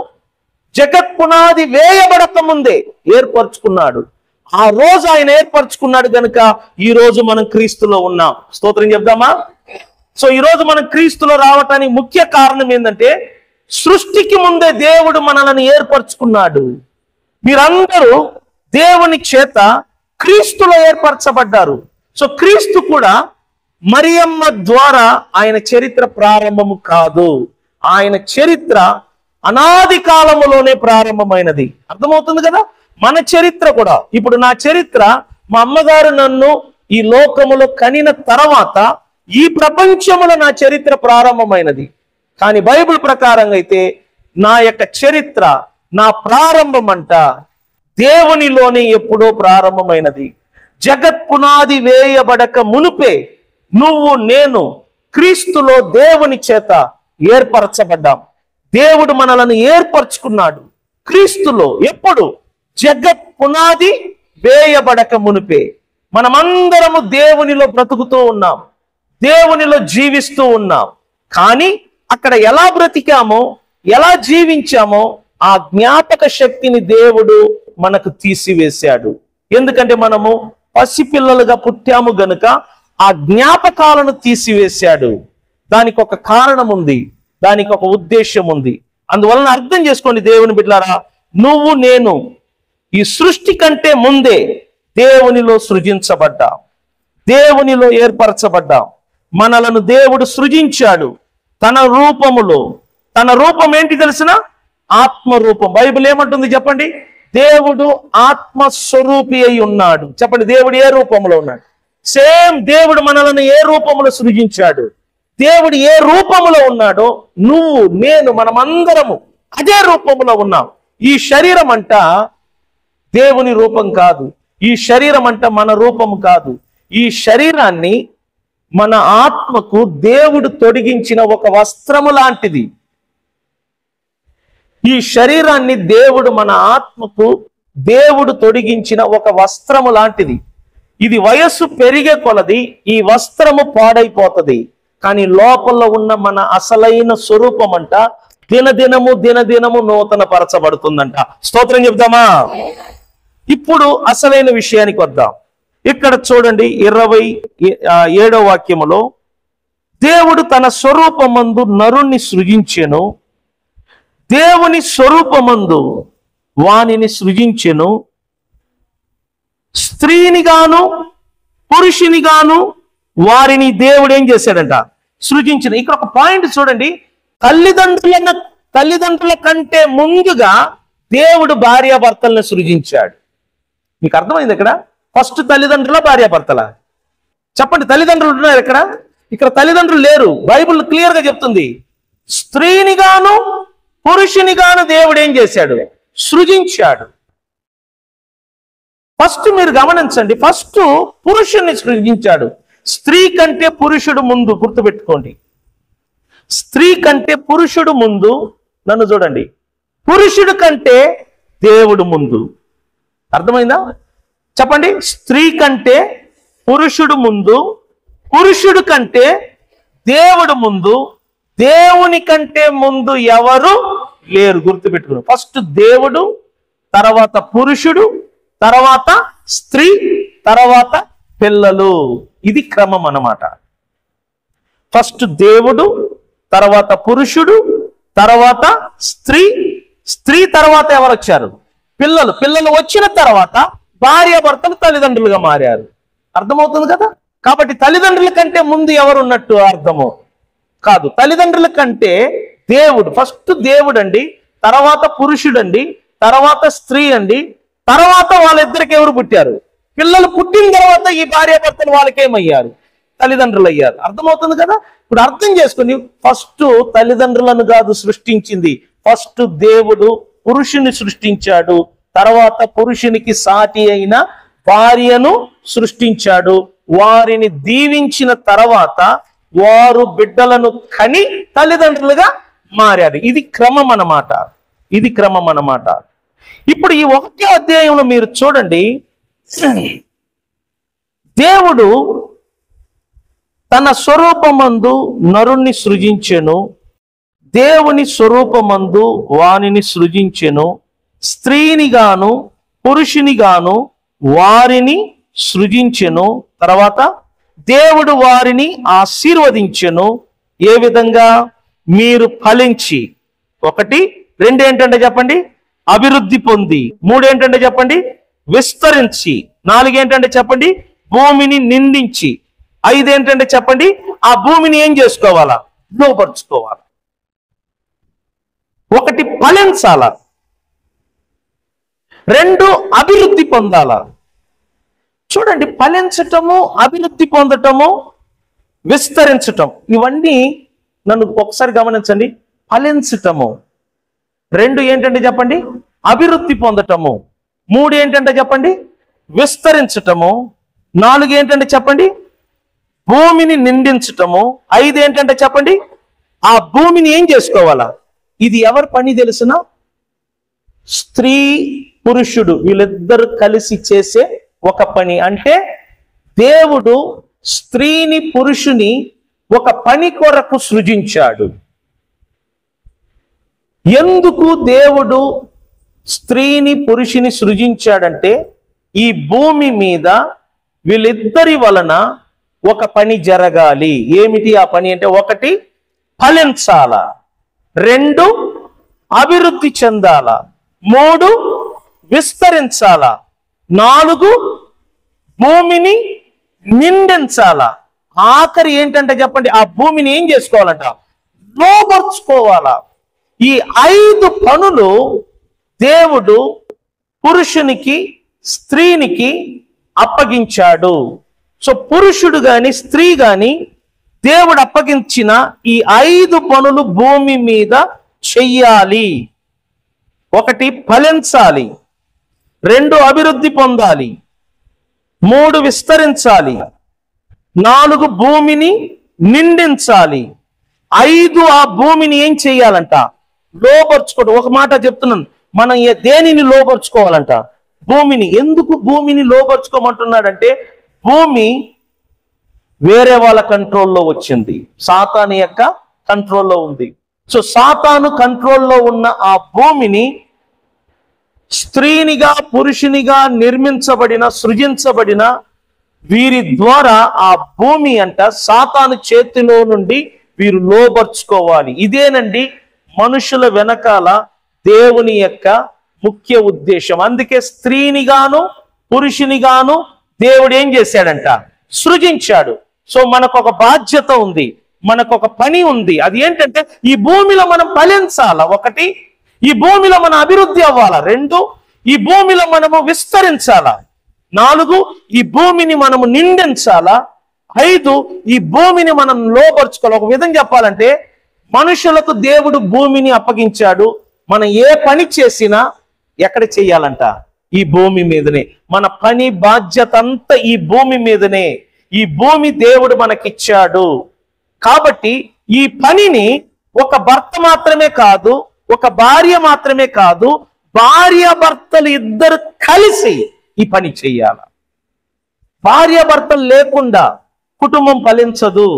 జగత్పునాది వేయబడక ముందే ఏర్పరచుకున్నాడు. ఆ రోజు ఆయన ఏర్పరచుకున్నాడు గనుక ఈ రోజు మనం క్రీస్తులో ఉన్నాం. స్తోత్రం చెప్దామా? సో ఈ రోజు మనం క్రీస్తులో రావటానికి ముఖ్య కారణం ఏంటంటే, సృష్టికి ముందే దేవుడు మనల్ని ఏర్పరచుకున్నాడు. మీరందరూ దేవుని చేత క్రీస్తులో ఏర్పరచబడ్డారు. సో క్రీస్తు కూడా మరియమ్మ ద్వారా ఆయన చరిత్ర ప్రారంభము కాదు. ఆయన చరిత్ర అనాది కాలములోనే ప్రారంభమైనది. అర్థమవుతుంది కదా? మన చరిత్ర కూడా, ఇప్పుడు నా చరిత్ర, మా అమ్మగారు నన్ను ఈ లోకములో కనిన తర్వాత ఈ ప్రపంచములో నా చరిత్ర ప్రారంభమైనది. కానీ బైబిల్ ప్రకారంగా అయితే నా యొక్క చరిత్ర, నా ప్రారంభం అంట దేవునిలోనే ఎప్పుడో ప్రారంభమైనది. జగత్ పునాది వేయబడక మునుపే నువ్వు నేను క్రీస్తులో దేవుని చేత ఏర్పరచబడ్డాం. దేవుడు మనలను ఏర్పరచుకున్నాడు క్రీస్తులో. ఎప్పుడు? జగత్ పునాది వేయబడక మునుపే. మనమందరము దేవునిలో బ్రతుకుతూ ఉన్నాం, దేవునిలో జీవిస్తూ ఉన్నాం. కానీ అక్కడ ఎలా బ్రతికామో, ఎలా జీవించామో ఆ జ్ఞాపక శక్తిని దేవుడు మనకు తీసివేశాడు. ఎందుకంటే మనము పసిపిల్లలుగా పుట్టాము గనుక ఆ జ్ఞాపకాలను తీసివేశాడు. దానికి ఒక కారణం ఉంది, దానికి ఒక ఉద్దేశం ఉంది. అందువలన అర్థం చేసుకోండి దేవుని బిడ్డలారా, నువ్వు నేను ఈ సృష్టి కంటే ముందే దేవునిలో సృజించబడ్డా, దేవునిలో ఏర్పరచబడ్డా. మనలను దేవుడు సృజించాడు తన రూపములో. తన రూపం ఏంటి తెలిసిన? ఆత్మరూపం. బైబిల్ ఏమంటుంది చెప్పండి? దేవుడు ఆత్మస్వరూపి అయి ఉన్నాడు. చెప్పండి, దేవుడు ఏ రూపంలో ఉన్నాడు? సేమ్ దేవుడు మనలను ఏ రూపంలో సృజించాడు, దేవుడు ఏ రూపములో ఉన్నాడో నువ్వు నేను మనమందరము అదే రూపంలో ఉన్నాం. ఈ శరీరం అంట దేవుని రూపం కాదు, ఈ శరీరం అంట మన రూపం కాదు. ఈ శరీరాన్ని మన ఆత్మకు దేవుడు తొడిగించిన ఒక వస్త్రము లాంటిది. ఈ శరీరాన్ని దేవుడు మన ఆత్మకు దేవుడు తొడిగించిన ఒక వస్త్రము లాంటిది. ఇది వయస్సు పెరిగే కొలది ఈ వస్త్రము పాడైపోతుంది. కానీ లోపల ఉన్న మన అసలైన స్వరూపం అంట దినదినము నూతన పరచబడుతుందంట. స్తోత్రం చెప్దామా? ఇప్పుడు అసలైన విషయానికి వద్దాం. ఇక్కడ చూడండి 27వ వాక్యములో, దేవుడు తన స్వరూపమందు నరుణ్ణి సృజించెను, దేవుని స్వరూపమందు వానిని సృజించెను, స్త్రీనిగాను పురుషునిగాను వారిని దేవుడు ఏం చేశాడంట? సృజించిన. ఇక్కడ ఒక పాయింట్ చూడండి, తల్లిదండ్రుల కంటే ముందుగా దేవుడు భార్యాభర్తలను సృజించాడు. మీకు అర్థమైంది? ఇక్కడ ఫస్ట్ తల్లిదండ్రుల భార్యాభర్తల? చెప్పండి, తల్లిదండ్రులు ఉన్నారు ఇక్కడ? ఇక్కడ తల్లిదండ్రులు లేరు. బైబిల్ క్లియర్ గా చెప్తుంది, స్త్రీనిగాను పురుషునిగాను దేవుడు ఏం చేశాడు? సృజించాడు. ఫస్ట్ మీరు గమనించండి, ఫస్ట్ పురుషుణ్ణి సృజించాడు. స్త్రీ కంటే పురుషుడు ముందు. గుర్తుపెట్టుకోండి, స్త్రీ కంటే పురుషుడు ముందు. నన్ను చూడండి, పురుషుడు కంటే దేవుడు ముందు. అర్థమైందా? చెప్పండి, స్త్రీ కంటే పురుషుడు ముందు, పురుషుడు కంటే దేవుడు ముందు, దేవుని కంటే ముందు ఎవరు లేరు. గుర్తుపెట్టుకుని, ఫస్ట్ దేవుడు, తర్వాత పురుషుడు, తర్వాత స్త్రీ, తర్వాత పిల్లలు. ఇది క్రమం అన్నమాట. ఫస్ట్ దేవుడు, తర్వాత పురుషుడు, తర్వాత స్త్రీ, స్త్రీ తర్వాత ఎవరు వచ్చారు? పిల్లలు. పిల్లలు వచ్చిన తర్వాత భార్యాభర్తలు తల్లిదండ్రులుగా మారారు. అర్థమవుతుంది కదా? కాబట్టి తల్లిదండ్రుల కంటే ముందు ఎవరు ఉన్నట్టు అర్థము కాదు. తల్లిదండ్రుల కంటే దేవుడు, ఫస్ట్ దేవుడు అండి, తర్వాత పురుషుడు అండి, తర్వాత స్త్రీ అండి, తర్వాత వాళ్ళిద్దరికి ఎవరు పుట్టారు? పిల్లలు. పుట్టిన తర్వాత ఈ భార్యాభర్తలు వాళ్ళకేమయ్యారు? తల్లిదండ్రులు అయ్యారు. అర్థమవుతుంది కదా? ఇప్పుడు అర్థం చేసుకుని, ఫస్ట్ తల్లిదండ్రులను కాదు సృష్టించింది, ఫస్ట్ దేవుడు పురుషుని సృష్టించాడు, తర్వాత పురుషునికి సాటి అయిన భార్యను సృష్టించాడు. వారిని దీవించిన తర్వాత వారు బిడ్డలను కని తల్లిదండ్రులుగా మారారు. ఇది క్రమం అన్నమాట. ఇది క్రమం అన్నమాట. ఇప్పుడు ఈ 1వ అధ్యాయంలో మీరు చూడండి, దేవుడు తన స్వరూపమందు నరుణ్ణి సృజించెను, దేవుని స్వరూపమందు వానిని సృజించెను, స్త్రీనిగాను పురుషునిగాను వారిని సృజించెను. తర్వాత దేవుడు వారిని ఆశీర్వదించెను. ఏ విధంగా? మీరు ఫలించి, 1 2 ఏంటంటే చెప్పండి, అభివృద్ధి పొంది, 3 ఏంటంటే చెప్పండి, విస్తరించి, 4 ఏంటంటే చెప్పండి, భూమిని నిండించి, 5 ఏంటంటే చెప్పండి, ఆ భూమిని ఏం చేసుకోవాలా? లోపరుచుకోవాలా. 1 ఫలించాలా, 2 అభివృద్ధి పొందాలా. చూడండి, ఫలించటము, అభివృద్ధి పొందటము, విస్తరించటం, ఇవన్నీ నన్ను ఒకసారి గమనించండి. ఫలించటము, 2 ఏంటంటే చెప్పండి, అభివృద్ధి పొందటము, 3 ఏంటంటే చెప్పండి, విస్తరించటము, 4 ఏంటంటే చెప్పండి, భూమిని నిండించటము, 5 ఏంటంటే చెప్పండి, ఆ భూమిని ఏం చేసుకోవాలా. ఇది ఎవరి పని తెలుసునా? స్త్రీ పురుషుడు వీళ్ళిద్దరు కలిసి చేసే ఒక పని. అంటే దేవుడు స్త్రీని పురుషుని ఒక పని కొరకు సృజించాడు. ఎందుకు దేవుడు స్త్రీని పురుషుని సృజించాడంటే ఈ భూమి మీద వీళ్ళిద్దరి వలన ఒక పని జరగాలి. ఏమిటి ఆ పని అంటే? 1 ఫలించాల, 2 అభివృద్ధి చెందాల, 3 విస్తరించాల, 4 భూమిని నిండించాల, ఆఖరి ఏంటంటే చెప్పండి, ఆ భూమిని ఏం చేసుకోవాలంట? లోపరుచుకోవాలా. ఈ 5 పనులు దేవుడు పురుషునికి స్త్రీనికి అప్పగించాడు. సో పురుషుడు గాని స్త్రీ గాని దేవుడు అప్పగించిన ఈ 5 పనులు భూమి మీద చెయ్యాలి. 1 ఫలించాలి, 2 అభివృద్ధి పొందాలి, 3 విస్తరించాలి, 4 భూమిని నిండించాలి, 5 ఆ భూమిని ఏం చెయ్యాలంట? లోపరుచుకోవడం. ఒక మాట చెప్తున్నాను, మనం దేనిని లోపరుచుకోవాలంట? భూమిని. ఎందుకు భూమిని లోపరుచుకోమంటున్నాడంటే భూమి వేరే వాళ్ళ కంట్రోల్లో వచ్చింది, సాతాను యొక్క కంట్రోల్లో ఉంది. సో సాతాను కంట్రోల్లో ఉన్న ఆ భూమిని స్త్రీనిగా పురుషునిగా నిర్మించబడిన సృజించబడిన వీరి ద్వారా ఆ భూమి అంట సాతాను చేతిలో నుండి వీరు లోబర్చుకోవాలి. ఇదేనండి మనుషుల వెనకాల దేవుని యొక్క ముఖ్య ఉద్దేశం. అందుకే స్త్రీనిగాను పురుషునిగాను దేవుడు ఏం చేశాడంట? సృజించాడు. సో మనకొక బాధ్యత ఉంది, మనకొక పని ఉంది. అది ఏంటంటే ఈ భూమిలో మనం ఫలించాల. 1 ఈ భూమిలో మన అభివృద్ధి అవ్వాలా. 2 ఈ భూమిలో మనము విస్తరించాలా. 4 ఈ భూమిని మనము నిండించాలా. 5 ఈ భూమిని మనం లోపరుచుకోవాలి. ఒక విధంగా చెప్పాలంటే మనుషులకు దేవుడు భూమిని అప్పగించాడు. మనం ఏ పని చేసినా ఎక్కడ చెయ్యాలంట? ఈ భూమి మీదనే. మన పని బాధ్యత అంతా ఈ భూమి మీదనే. ఈ భూమి దేవుడు మనకిచ్చాడు. కాబట్టి ఈ పనిని ఒక భర్త మాత్రమే కాదు, ఒక భార్య మాత్రమే కాదు, భార్యాభర్తలు ఇద్దరు కలిసి ఈ పని చెయ్యాలి. భార్యాభర్తలు లేకుండా కుటుంబం ఫలించదు.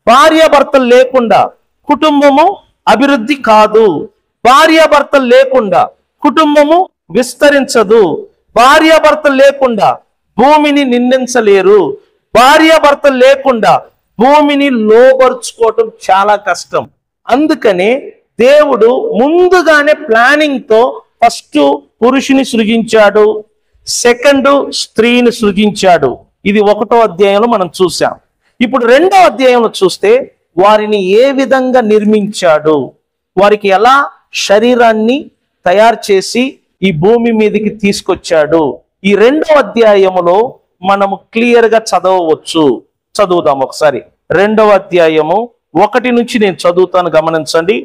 భార్యాభర్తలు లేకుండా కుటుంబము అభివృద్ధి కాదు. భార్యాభర్తలు లేకుండా కుటుంబము విస్తరించదు. భార్యాభర్తలు లేకుండా భూమిని నిందించలేరు. భార్యాభర్తలు లేకుండా భూమిని లోపరుచుకోవటం చాలా కష్టం. అందుకనే దేవుడు ముందుగానే ప్లానింగ్ తో ఫస్ట్ పురుషుని సృజించాడు, 2 స్త్రీని సృజించాడు. ఇది 1వ అధ్యాయంలో మనం చూసాం. ఇప్పుడు 2వ అధ్యాయంలో చూస్తే వారిని ఏ విధంగా నిర్మించాడు, వారికి ఎలా శరీరాన్ని తయారు చేసి ఈ భూమి మీదకి తీసుకొచ్చాడు, ఈ 2వ అధ్యాయములో మనము క్లియర్ గా చదవవచ్చు. చదువుదాం ఒకసారి. 2వ అధ్యాయము 1 నుంచి నేను చదువుతాను, గమనించండి.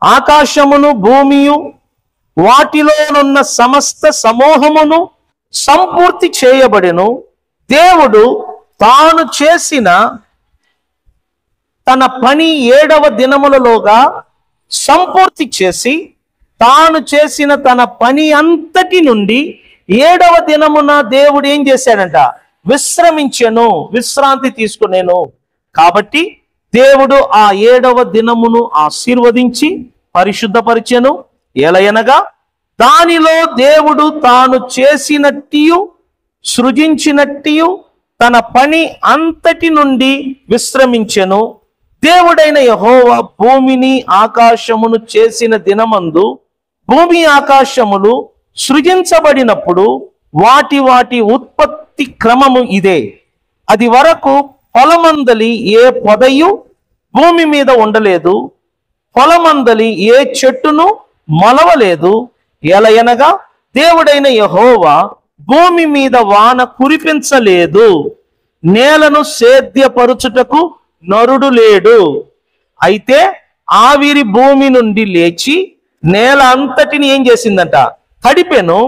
ఆకాశమును భూమియు వాటిలోనున్న సమస్త సమూహమును సంపూర్తి చేయబడెను. దేవుడు తాను చేసిన తన పని 7వ దినములలోగా సంపూర్తి చేసి తాను చేసిన తన పని అంతటి నుండి 7వ దినమున దేవుడు ఏం చేశాడంట? విశ్రమించెను, విశ్రాంతి తీసుకునేను. కాబట్టి దేవుడు ఆ 7వ దినమును ఆశీర్వదించి పరిశుద్ధపరిచెను. ఎలయనగా దానిలో దేవుడు తాను చేసినట్టియు సృజించినట్టియు తన పని అంతటి నుండి విశ్రమించెను. దేవుడైన యెహోవా భూమిని ఆకాశమును చేసిన దినమందు భూమి ఆకాశములు సృజించబడినప్పుడు వాటి వాటి ఉత్పత్తి క్రమము ఇదే. అది వరకు పొలమందలి ఏ పొదయు భూమి మీద ఉండలేదు, పొలమందలి ఏ చెట్టును మొలవలేదు. ఎలయనగా దేవుడైన యెహోవా భూమి మీద వాన కురిపించలేదు, నేలను సేద్యపరుచుటకు నరుడు లేడు. అయితే ఆవిరి భూమి నుండి లేచి నేల అంతటిని ఏం చేసిందంట? తడిపెను.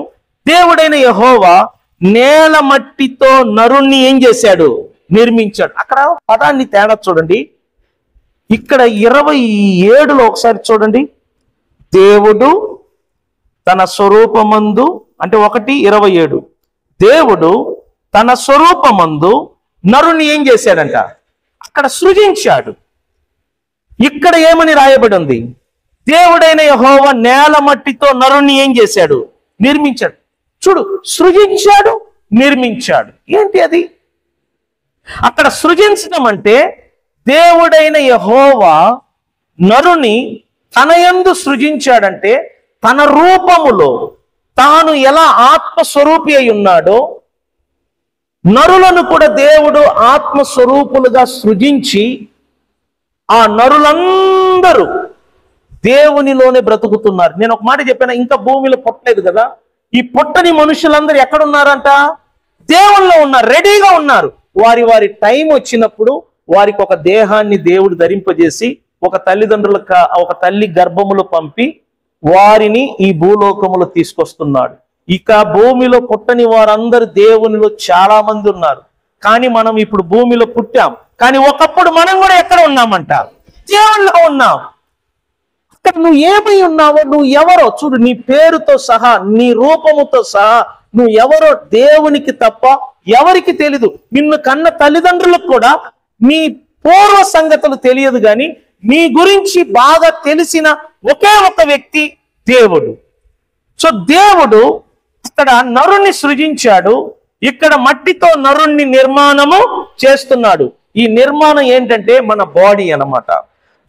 దేవుడైన యెహోవా నేల మట్టితో నరుణ్ణి ఏం చేశాడు? నిర్మించాడు. అక్కడ పదాన్ని తేడా చూడండి. ఇక్కడ 27లో ఒకసారి చూడండి. దేవుడు తన స్వరూపమందు, అంటే 1:27, దేవుడు తన స్వరూపమందు నరుని ఏం చేశాడంట? అక్కడ సృజించాడు. ఇక్కడ ఏమని రాయబడి ఉంది? దేవుడైన యెహోవా నేల మట్టితో నరుని ఏం చేశాడు? నిర్మించాడు. చూడు, సృజించాడు, నిర్మించాడు. ఏంటి అది? అక్కడ సృజించడం అంటే దేవుడైన యెహోవా నరుని తన యందు సృజించాడంటే తన రూపములో తాను ఎలా ఆత్మస్వరూపి అయి ఉన్నాడో నరులను కూడా దేవుడు ఆత్మస్వరూపులుగా సృజించి ఆ నరులందరూ దేవునిలోనే బ్రతుకుతున్నారు. నేను ఒక మాట చెప్పాను, ఇంకా భూమిలో పుట్టలేదు కదా. ఈ పుట్టని మనుషులందరూ ఎక్కడున్నారంట? దేవుల్లో ఉన్నారు, రెడీగా ఉన్నారు. వారి వారి టైం వచ్చినప్పుడు వారికి ఒక దేహాన్ని దేవుడు ధరింపజేసి ఒక తల్లి గర్భములో పంపి వారిని ఈ భూలోకములో తీసుకొస్తున్నాడు. ఇక భూమిలో పుట్టని వారందరూ దేవునిలో చాలా మంది ఉన్నారు. కానీ మనం ఇప్పుడు భూమిలో పుట్టాం, కానీ ఒకప్పుడు మనం కూడా ఎక్కడ ఉన్నామంట? దేవునిలో ఉన్నాం. అక్కడ నువ్వు ఏమై ఉన్నావో, నువ్వు ఎవరో చూడు, నీ పేరుతో సహా, నీ రూపముతో సహా నువ్వు ఎవరో దేవునికి తప్ప ఎవరికి తెలీదు. నిన్ను కన్న తల్లిదండ్రులకు కూడా నీ పూర్వ సంగతులు తెలియదు, కానీ నీ గురించి బాగా తెలిసిన ఒకే ఒక వ్యక్తి దేవుడు. సో దేవుడు ఇక్కడ నరుణ్ణి సృజించాడు, ఇక్కడ మట్టితో నరుణ్ణి నిర్మాణము చేస్తున్నాడు. ఈ నిర్మాణం ఏంటంటే మన బాడీ అన్నమాట.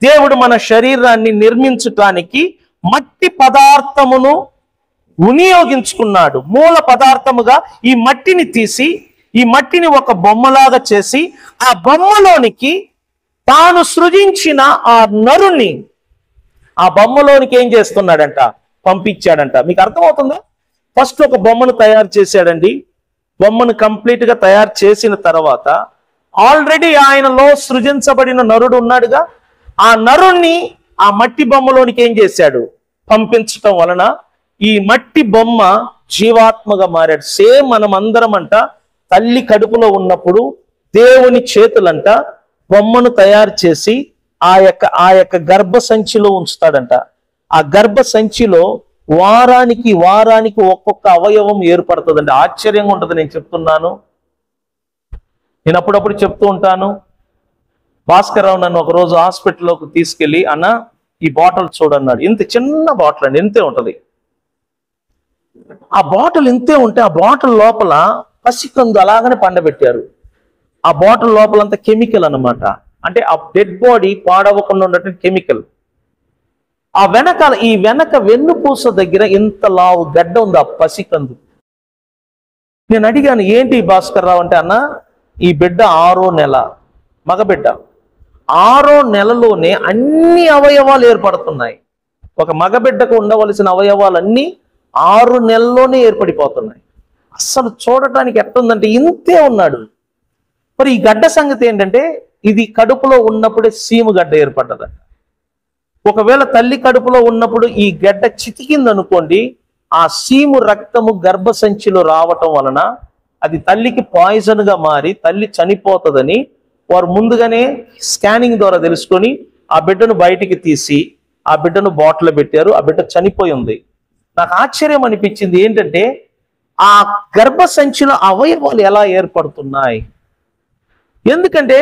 దేవుడు మన శరీరాన్ని నిర్మించటానికి మట్టి పదార్థమును వినియోగించుకున్నాడు. మూల పదార్థముగా ఈ మట్టిని తీసి, ఈ మట్టిని ఒక బొమ్మలాగా చేసి ఆ బొమ్మలోనికి తాను సృజించిన ఆ నరుణ్ణి ఆ బొమ్మలోనికి ఏం చేస్తున్నాడంట? పంపించాడంట. మీకు అర్థమవుతుందా? ఫస్ట్ ఒక బొమ్మను తయారు చేశాడండి. బొమ్మను కంప్లీట్ గా తయారు చేసిన తర్వాత ఆల్రెడీ ఆయనలో సృజించబడిన నరుడు ఉన్నాడుగా, ఆ నరుణ్ణి ఆ మట్టి బొమ్మలోనికి ఏం చేశాడు? పంపించటం వలన ఈ మట్టి బొమ్మ జీవాత్మగా మారాడు. సేమ్ మనం అందరం అంట తల్లి కడుపులో ఉన్నప్పుడు దేవుని చేతులంట బొమ్మను తయారు చేసి ఆ యొక్క గర్భ సంచిలో ఉంచుతాడంట. ఆ గర్భ సంచిలో వారానికి ఒక్కొక్క అవయవం ఏర్పడుతుందండి. ఆశ్చర్యంగా ఉంటుంది. నేను చెప్తున్నాను, నేను అప్పుడప్పుడు చెప్తూ ఉంటాను. భాస్కర్ రావు నన్ను ఒకరోజు హాస్పిటల్లోకి తీసుకెళ్ళి, అన్న ఈ బాటిల్ చూడన్నాడు. ఇంత చిన్న బాటిల్ అండి, ఇంతే ఉంటది. ఆ బాటిల్ ఇంతే ఉంటే ఆ బాటిల్ లోపల పసికందు అలాగనే పండబెట్టారు. ఆ బాటిల్ లోపలంతా కెమికల్ అన్నమాట. అంటే ఆ డెడ్ బాడీ పాడవకుండా ఉన్నటువంటి కెమికల్. ఆ వెనకాల ఈ వెన్నుపూస దగ్గర ఇంత లావు గడ్డ ఉంది, ఆ పసికందు. నేను అడిగాను, ఏంటి భాస్కర్ రావు అంటే, అన్న ఈ బిడ్డ 6వ నెల, మగబిడ్డ. 6వ నెలలోనే అన్ని అవయవాలు ఏర్పడుతున్నాయి. ఒక మగబిడ్డకు ఉండవలసిన అవయవాలన్నీ 6 నెలల్లోనే ఏర్పడిపోతున్నాయి. అస్సలు చూడటానికి ఎట్లుందంటే ఇంతే ఉన్నాడు. మరి ఈ గడ్డ సంగతి ఏంటంటే, ఇది కడుపులో ఉన్నప్పుడే సీము గడ్డ ఏర్పడ్డదంట. ఒకవేళ తల్లి కడుపులో ఉన్నప్పుడు ఈ గడ్డ చితికిందనుకోండి, ఆ సీము రక్తము గర్భసంచిలో రావటం వలన అది తల్లికి పాయిజన్ గా మారి తల్లి చనిపోతుందని వారు ముందుగానే స్కానింగ్ ద్వారా తెలుసుకొని ఆ బిడ్డను బయటికి తీసి ఆ బిడ్డను బాటిల్ పెట్టారు. ఆ బిడ్డ చనిపోయి ఉంది. నాకు ఆశ్చర్యం అనిపించింది ఏంటంటే ఆ గర్భసంచిలో అవయవాలు ఎలా ఏర్పడుతున్నాయి. ఎందుకంటే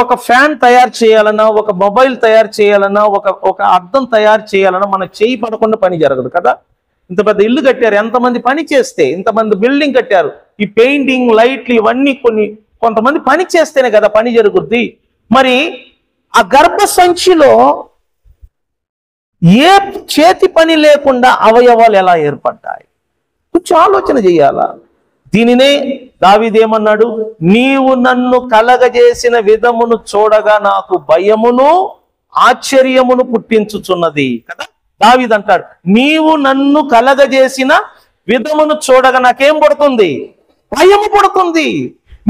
ఒక ఫ్యాన్ తయారు చేయాలన్నా, ఒక మొబైల్ తయారు చేయాలన్నా, ఒక అద్దం తయారు చేయాలన్నా మన చేయి పడకుండా పని జరగదు కదా. ఇంత పెద్ద ఇల్లు కట్టారు, ఎంతమంది పని చేస్తే, ఇంతమంది బిల్డింగ్ కట్టారు, ఈ పెయింటింగ్, లైట్లు ఇవన్నీ కొంతమంది పని చేస్తేనే కదా పని జరుగుద్ది. మరి ఆ గర్భసంచిలో ఏ చేతి పని లేకుండా అవయవాలు ఎలా ఏర్పడ్డాయి? కొంచెం ఆలోచన చేయాలా. దీనినే దావీదేమన్నాడు, నీవు నన్ను కలగజేసిన విధమును చూడగా నాకు భయమును ఆశ్చర్యమును పుట్టించుచున్నది కదా. దావీదు అంటాడు, నీవు నన్ను కలగజేసిన విధమును చూడగా నాకేం పడుతుంది? భయము పడుతుంది.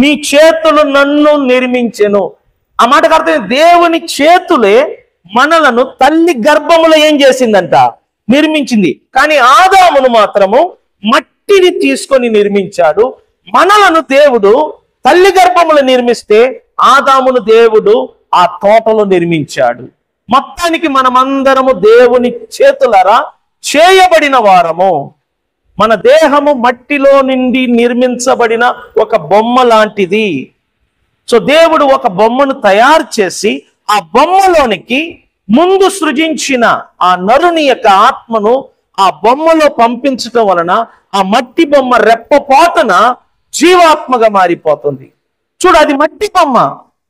నీ చేతులు నన్ను నిర్మించెను. ఆ మాటకు అర్థం దేవుని చేతులే మనలను తల్లి గర్భములో ఏం చేసిందంట? నిర్మించింది. కానీ ఆదామును మాత్రము మట్టిని తీసుకొని నిర్మించాడు. మనలను దేవుడు తల్లి గర్భములో నిర్మిస్తే ఆదామును దేవుడు ఆ తోటలో నిర్మించాడు. మొత్తానికి మనమందరము దేవుని చేతులరా చేయబడిన వారము. మన దేహము మట్టిలో నుండి నిర్మించబడిన ఒక బొమ్మ లాంటిది. సో దేవుడు ఒక బొమ్మను తయారు చేసి ఆ బొమ్మలోనికి ముందు సృజించిన ఆ నరుని యొక్క ఆత్మను ఆ బొమ్మలో పంపించటం వలన ఆ మట్టి బొమ్మ రెప్పపాటున జీవాత్మగా మారిపోతుంది. చూడు, అది మట్టి బొమ్మ,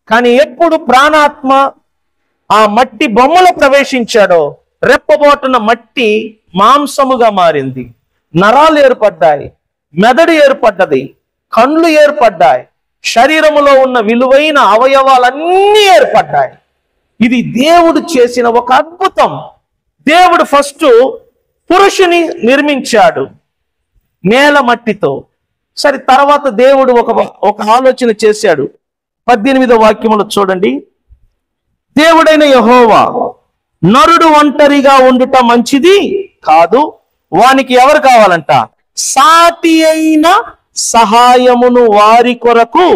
కానీ ఎప్పుడు ప్రాణాత్మ ఆ మట్టి బొమ్మలో ప్రవేశించాడో రెప్పపాటున మట్టి మాంసముగా మారింది. నరాలు ఏర్పడ్డాయి, మెదడు ఏర్పడ్డది, కళ్ళు ఏర్పడ్డాయి, శరీరములో ఉన్న విలువైన అవయవాలన్నీ ఏర్పడ్డాయి. ఇది దేవుడు చేసిన ఒక అద్భుతం. దేవుడు ఫస్ట్ పురుషుని నిర్మించాడు నేల మట్టితో. సరే, తర్వాత దేవుడు ఒక ఆలోచన చేశాడు. 18వ వాక్యములో చూడండి, దేవుడైన యెహోవా నరుడు ఒంటరిగా ఉండుట మంచిది కాదు, వానికి ఎవరు కావాలంట? సాటి అయిన సహాయమును వారి కొరకు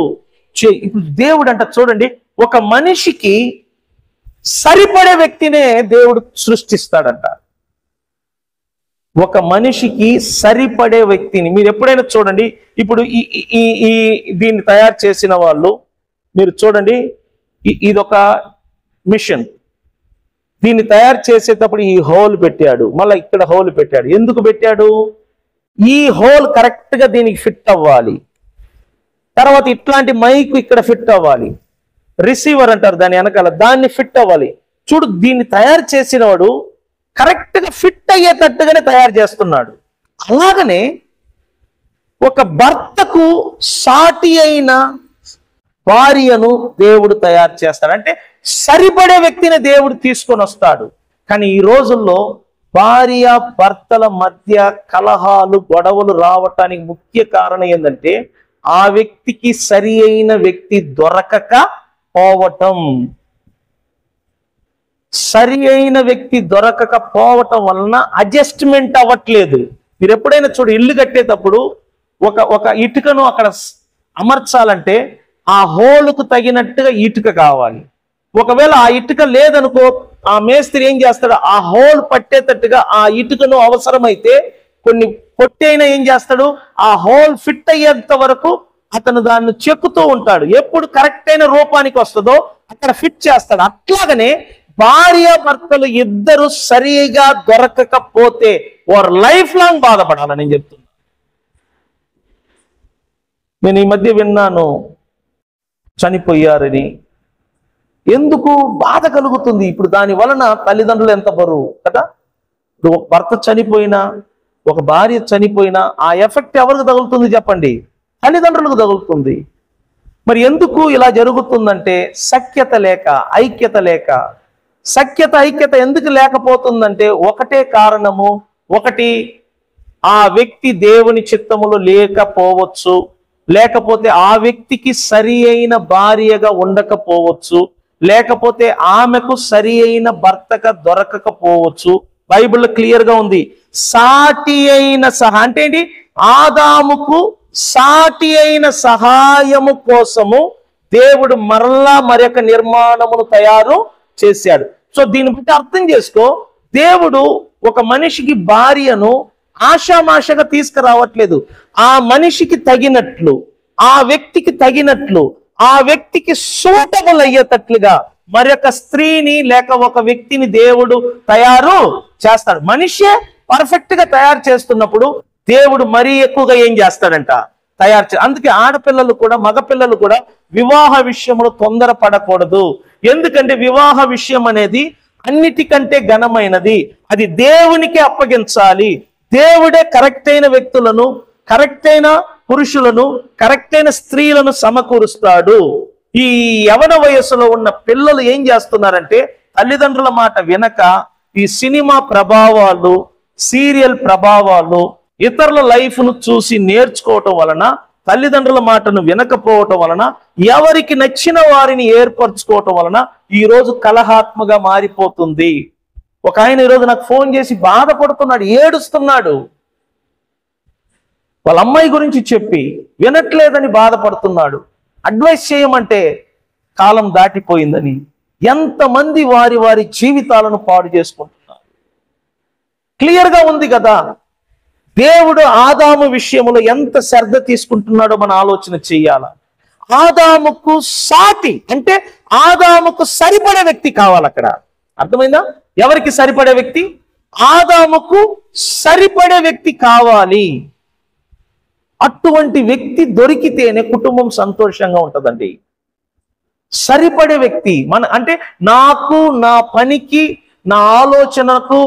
ఇప్పుడు దేవుడు అంట చూడండి, ఒక మనిషికి సరిపడే వ్యక్తినే దేవుడు సృష్టిస్తాడంట. ఒక మనిషికి సరిపడే వ్యక్తిని మీరు ఎప్పుడైనా చూడండి. ఇప్పుడు ఈ దీన్ని తయారు చేసిన వాళ్ళు మీరు చూడండి, ఇదొక మిషన్. దీన్ని తయారు చేసేటప్పుడు ఈ హోల్ పెట్టాడు, మళ్ళీ ఇక్కడ హోల్ పెట్టాడు. ఎందుకు పెట్టాడు? ఈ హోల్ కరెక్ట్ గా దీనికి ఫిట్ అవ్వాలి. తర్వాత ఇట్లాంటి మైక్ ఇక్కడ ఫిట్ అవ్వాలి, రిసీవర్ అంటారు దాని వెనకాల, దాన్ని ఫిట్ అవ్వాలి. చూడు, దీన్ని తయారు చేసిన వాడు కరెక్ట్ గా ఫిట్ అయ్యేటట్టుగానే తయారు చేస్తున్నాడు. అలాగనే ఒక భర్తకు సాటి అయిన భార్యను దేవుడు తయారు చేస్తాడు. అంటే సరిపడే వ్యక్తిని దేవుడు తీసుకొని వస్తాడు. కానీ ఈ రోజుల్లో భార్య భర్తల మధ్య కలహాలు, గొడవలు రావటానికి ముఖ్య కారణం ఏంటంటే ఆ వ్యక్తికి సరి అయిన వ్యక్తి దొరకక పోవటం. సరి అయిన వ్యక్తి దొరకకపోవటం వలన అడ్జస్ట్మెంట్ అవ్వట్లేదు. మీరు ఎప్పుడైనా చూడు, ఇల్లు కట్టేటప్పుడు ఒక ఇటుకను అక్కడ అమర్చాలంటే ఆ హోలుకు తగినట్టుగా ఇటుక కావాలి. ఒకవేళ ఆ ఇటుక లేదనుకో, ఆ మేస్త్రి ఏం చేస్తాడు? ఆ హోల్ పట్టేటట్టుగా ఆ ఇటుకను అవసరమైతే కొన్ని కొట్టైనా ఏం చేస్తాడు? ఆ హోల్ ఫిట్ అయ్యేంత వరకు అతను దాన్ని చెక్కుతూ ఉంటాడు. ఎప్పుడు కరెక్ట్ అయిన రూపానికి వస్తుందో అక్కడ ఫిట్ చేస్తాడు. అట్లాగనే భార్య భర్తలు ఇద్దరు సరిగా దొరకకపోతే వారు లైఫ్ లాంగ్ బాధపడాలని నేను చెప్తున్నా. నేను ఈ మధ్య విన్నాను, చనిపోయారని. ఎందుకు బాధ కలుగుతుంది? ఇప్పుడు దాని వలన తల్లిదండ్రులు ఎంత బరువు కదా. ఇప్పుడు భర్త చనిపోయినా, ఒక భార్య చనిపోయినా ఆ ఎఫెక్ట్ ఎవరికి తగులుతుంది చెప్పండి? తల్లిదండ్రులకు తగులుతుంది. మరి ఎందుకు ఇలా జరుగుతుందంటే సఖ్యత లేక, ఐక్యత లేక. సఖ్యత ఐక్యత ఎందుకు లేకపోతుందంటే ఒకటే కారణము. ఒకటి, ఆ వ్యక్తి దేవుని చిత్తములో లేకపోవచ్చు, లేకపోతే ఆ వ్యక్తికి సరి అయిన భార్యగా ఉండకపోవచ్చు, లేకపోతే ఆమెకు సరి అయిన భర్తగా దొరకకపోవచ్చు. బైబిల్లో క్లియర్ గా ఉంది, సాటి అయిన అంటే ఏంటి? ఆదాముకు సాటి అయిన సహాయము కోసము దేవుడు మరలా మరొక నిర్మాణమును తయారు చేశాడు. సో దీన్ని బట్టి అర్థం చేసుకో, దేవుడు ఒక మనిషికి భార్యను ఆషామాషగా తీసుకురావట్లేదు. ఆ మనిషికి తగినట్లు, ఆ వ్యక్తికి తగినట్లు, ఆ వ్యక్తికి సూటబుల్ అయ్యేటట్లుగా మరొక స్త్రీని లేక ఒక వ్యక్తిని దేవుడు తయారు చేస్తాడు. మనిషే పర్ఫెక్ట్ గా తయారు చేస్తున్నప్పుడు దేవుడు మరీ ఎక్కువగా ఏం చేస్తాడంట, అందుకే ఆడపిల్లలు కూడా మగపిల్లలు కూడా వివాహ విషయంలో తొందరపడకూడదు. ఎందుకంటే వివాహ విషయం అనేది అన్నిటికంటే ఘనమైనది. అది దేవునికి అప్పగించాలి. దేవుడే కరెక్ట్ అయిన వ్యక్తులను, కరెక్ట్ అయిన పురుషులను, కరెక్ట్ అయిన స్త్రీలను సమకూరుస్తాడు. ఈ యవన వయస్సులో ఉన్న పిల్లలు ఏం చేస్తున్నారంటే తల్లిదండ్రుల మాట వినక ఈ సినిమా ప్రభావాలు, సీరియల్ ప్రభావాలు, ఇతరుల లైఫ్ను చూసి నేర్చుకోవటం వలన, తల్లిదండ్రుల మాటను వినకపోవటం వలన, ఎవరికి నచ్చిన వారిని ఏర్పరచుకోవటం వలన ఈరోజు కలహాత్మగా మారిపోతుంది. ఒక ఆయన ఈరోజు నాకు ఫోన్ చేసి బాధపడుతున్నాడు, ఏడుస్తున్నాడు. వాళ్ళ అమ్మాయి గురించి చెప్పి వినట్లేదని బాధపడుతున్నాడు. అడ్వైస్ చేయమంటే కాలం దాటిపోయిందని. ఎంతమంది వారి వారి జీవితాలను పాడు చేసుకుంటున్నారు. క్లియర్గా ఉంది కదా. దేవుడు ఆదాము విషయంలో ఎంత శ్రద్ధ తీసుకుంటున్నాడో మనం ఆలోచన చెయ్యాల. ఆదాముకు సాటి అంటే ఆదాముకు సరిపడే వ్యక్తి కావాలి అక్కడ. అర్థమైందా? ఎవరికి సరిపడే వ్యక్తి? ఆదాముకు సరిపడే వ్యక్తి కావాలి. అటువంటి వ్యక్తి దొరికితేనే కుటుంబం సంతోషంగా ఉంటుందండి. సరిపడే వ్యక్తి అంటే నాకు, నా పనికి, నా ఆలోచనకు,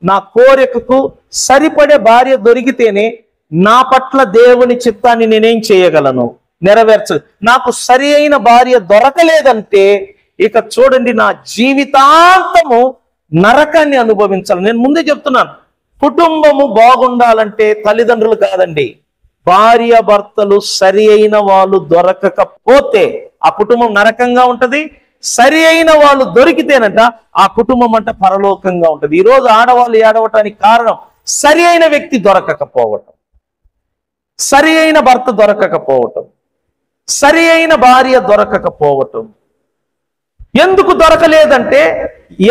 నా కోరికకు సరిపడే భార్య దొరికితేనే నా పట్ల దేవుని చిత్తాన్ని నేనేం చేయగలను, నెరవేర్చ. నాకు సరి అయిన భార్య దొరకలేదంటే ఇక చూడండి, నా జీవితాంతము నరకాన్ని అనుభవించాలి. నేను ముందే చెప్తున్నాను, కుటుంబము బాగుండాలంటే తల్లిదండ్రులు కాదండి, భార్య భర్తలు సరి అయిన వాళ్ళు దొరకకపోతే ఆ కుటుంబం నరకంగా ఉంటది. సరి అయిన వాళ్ళు దొరికితేనంట ఆ కుటుంబం అంట పరలోకంగా ఉంటది. ఈరోజు ఆడవాళ్ళు ఏడవటానికి కారణం సరి అయిన వ్యక్తి దొరకకపోవటం, సరి అయిన భర్త దొరకకపోవటం, సరి అయిన భార్య దొరకకపోవటం. ఎందుకు దొరకలేదంటే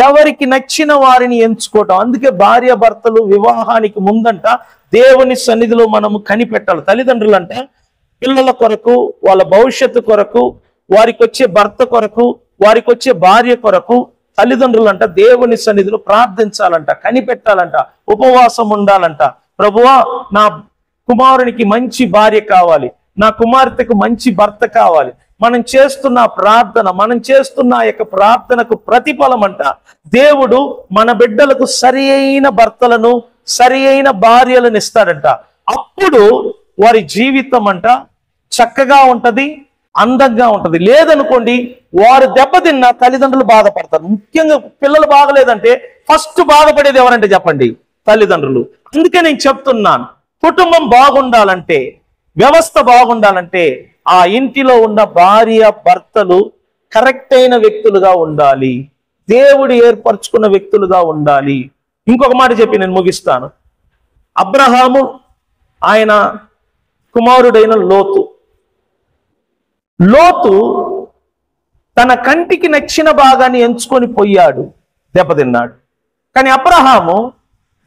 ఎవరికి నచ్చిన వారిని ఎంచుకోవటం. అందుకే భార్య భర్తలు వివాహానికి ముందంట దేవుని సన్నిధిలో మనము కనిపెట్టాలి. తల్లిదండ్రులు అంట పిల్లల కొరకు, వాళ్ళ భవిష్యత్తు కొరకు, వారికి వచ్చే భర్త కొరకు, వారికి వచ్చే భార్య కొరకు తల్లిదండ్రులు అంట దేవుని సన్నిధిలో ప్రార్థించాలంట, కనిపెట్టాలంట, ఉపవాసం ఉండాలంట. ప్రభువా, నా కుమారునికి మంచి భార్య కావాలి, నా కుమార్తెకు మంచి భర్త కావాలి. మనం చేస్తున్న ప్రార్థన, మనం చేస్తున్న యొక్క ప్రార్థనకు ప్రతిఫలం అంట దేవుడు మన బిడ్డలకు సరి అయిన భర్తలను, సరి అయిన భార్యలను ఇస్తాడంట. అప్పుడు వారి జీవితం అంట చక్కగా ఉంటది, అందంగా ఉంటది. లేదనుకోండి వారు దెబ్బతిన్న తల్లిదండ్రులు బాధపడతారు. ముఖ్యంగా పిల్లలు బాగలేదంటే ఫస్ట్ బాధపడేది ఎవరంటే చెప్పండి, తల్లిదండ్రులు. అందుకే నేను చెప్తున్నాను, కుటుంబం బాగుండాలంటే, వ్యవస్థ బాగుండాలంటే ఆ ఇంటిలో ఉన్న భార్య భర్తలు కరెక్ట్ అయిన వ్యక్తులుగా ఉండాలి, దేవుడు ఏర్పరచుకున్న వ్యక్తులుగా ఉండాలి. ఇంకొక మాట చెప్పి నేను ముగిస్తాను. అబ్రహాము ఆయన కుమారుడైన లోతు తన కంటికి నచ్చిన భాగాన్ని ఎంచుకొని పోయాడు, దెబ్బతిన్నాడు. కానీ అబ్రహాము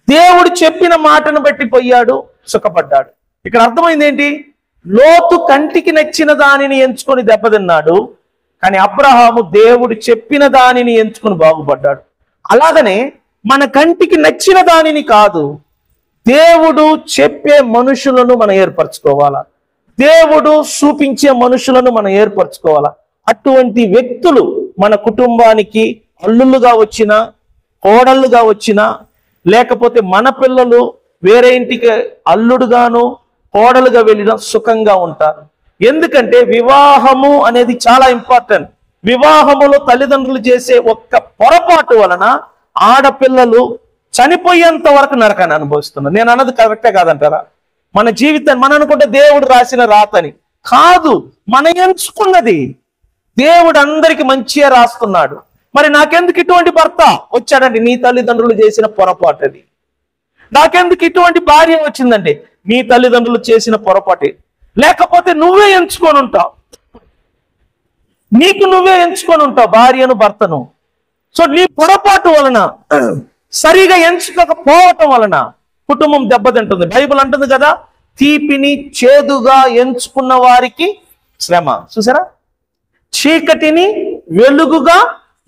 దేవుడు చెప్పిన మాటను బట్టి పోయాడు, సుఖపడ్డాడు. ఇక్కడ అర్థమైంది ఏంటి? లోతు కంటికి నచ్చిన దానిని ఎంచుకొని దెబ్బతిన్నాడు, కానీ అబ్రహాము దేవుడు చెప్పిన దానిని ఎంచుకొని బాగుపడ్డాడు. అలాగనే మన కంటికి నచ్చిన దానిని కాదు, దేవుడు చెప్పే మనుషులను మనం ఏర్పరచుకోవాలా, దేవుడు చూపించే మనుషులను మనం ఏర్పరచుకోవాలా. అటువంటి వ్యక్తులు మన కుటుంబానికి అల్లులుగా వచ్చినా, కోడళ్ళుగా వచ్చినా, లేకపోతే మన పిల్లలు వేరే ఇంటికి అల్లుడుగాను కోడలుగా వెళ్ళినా సుఖంగా ఉంటారు. ఎందుకంటే వివాహము అనేది చాలా ఇంపార్టెంట్. వివాహములో తల్లిదండ్రులు చేసే ఒక్క పొరపాటు వలన ఆడపిల్లలు చనిపోయేంత వరకు నరకాన్ని అనుభవిస్తున్నారు. నేను అన్నది కరెక్టే కాదంటారా? మన జీవితాన్ని మనం అనుకుంటే దేవుడు రాసిన రాతని కాదు, మన ఎంచుకున్నది. దేవుడు అందరికి మంచిగా రాస్తున్నాడు. మరి నాకెందుకు ఇటువంటి భర్త వచ్చాడండి? నీ తల్లిదండ్రులు చేసిన పొరపాటు అది. నాకెందుకు ఇటువంటి భార్య వచ్చిందండి? నీ తల్లిదండ్రులు చేసిన పొరపాటే. లేకపోతే నువ్వే ఎంచుకొని ఉంటావు, నీకు నువ్వే ఎంచుకొని ఉంటావు భార్యను భర్తను. సో నీ పొరపాటు వలన, సరిగా ఎంచుకోకపోవటం వలన కుటుంబం దెబ్బతింటుంది. బైబిల్ అంటుంది కదా, తీపిని చేదుగా ఎంచుకున్న వారికి శ్రమ. చూసారా, చీకటిని వెలుగుగా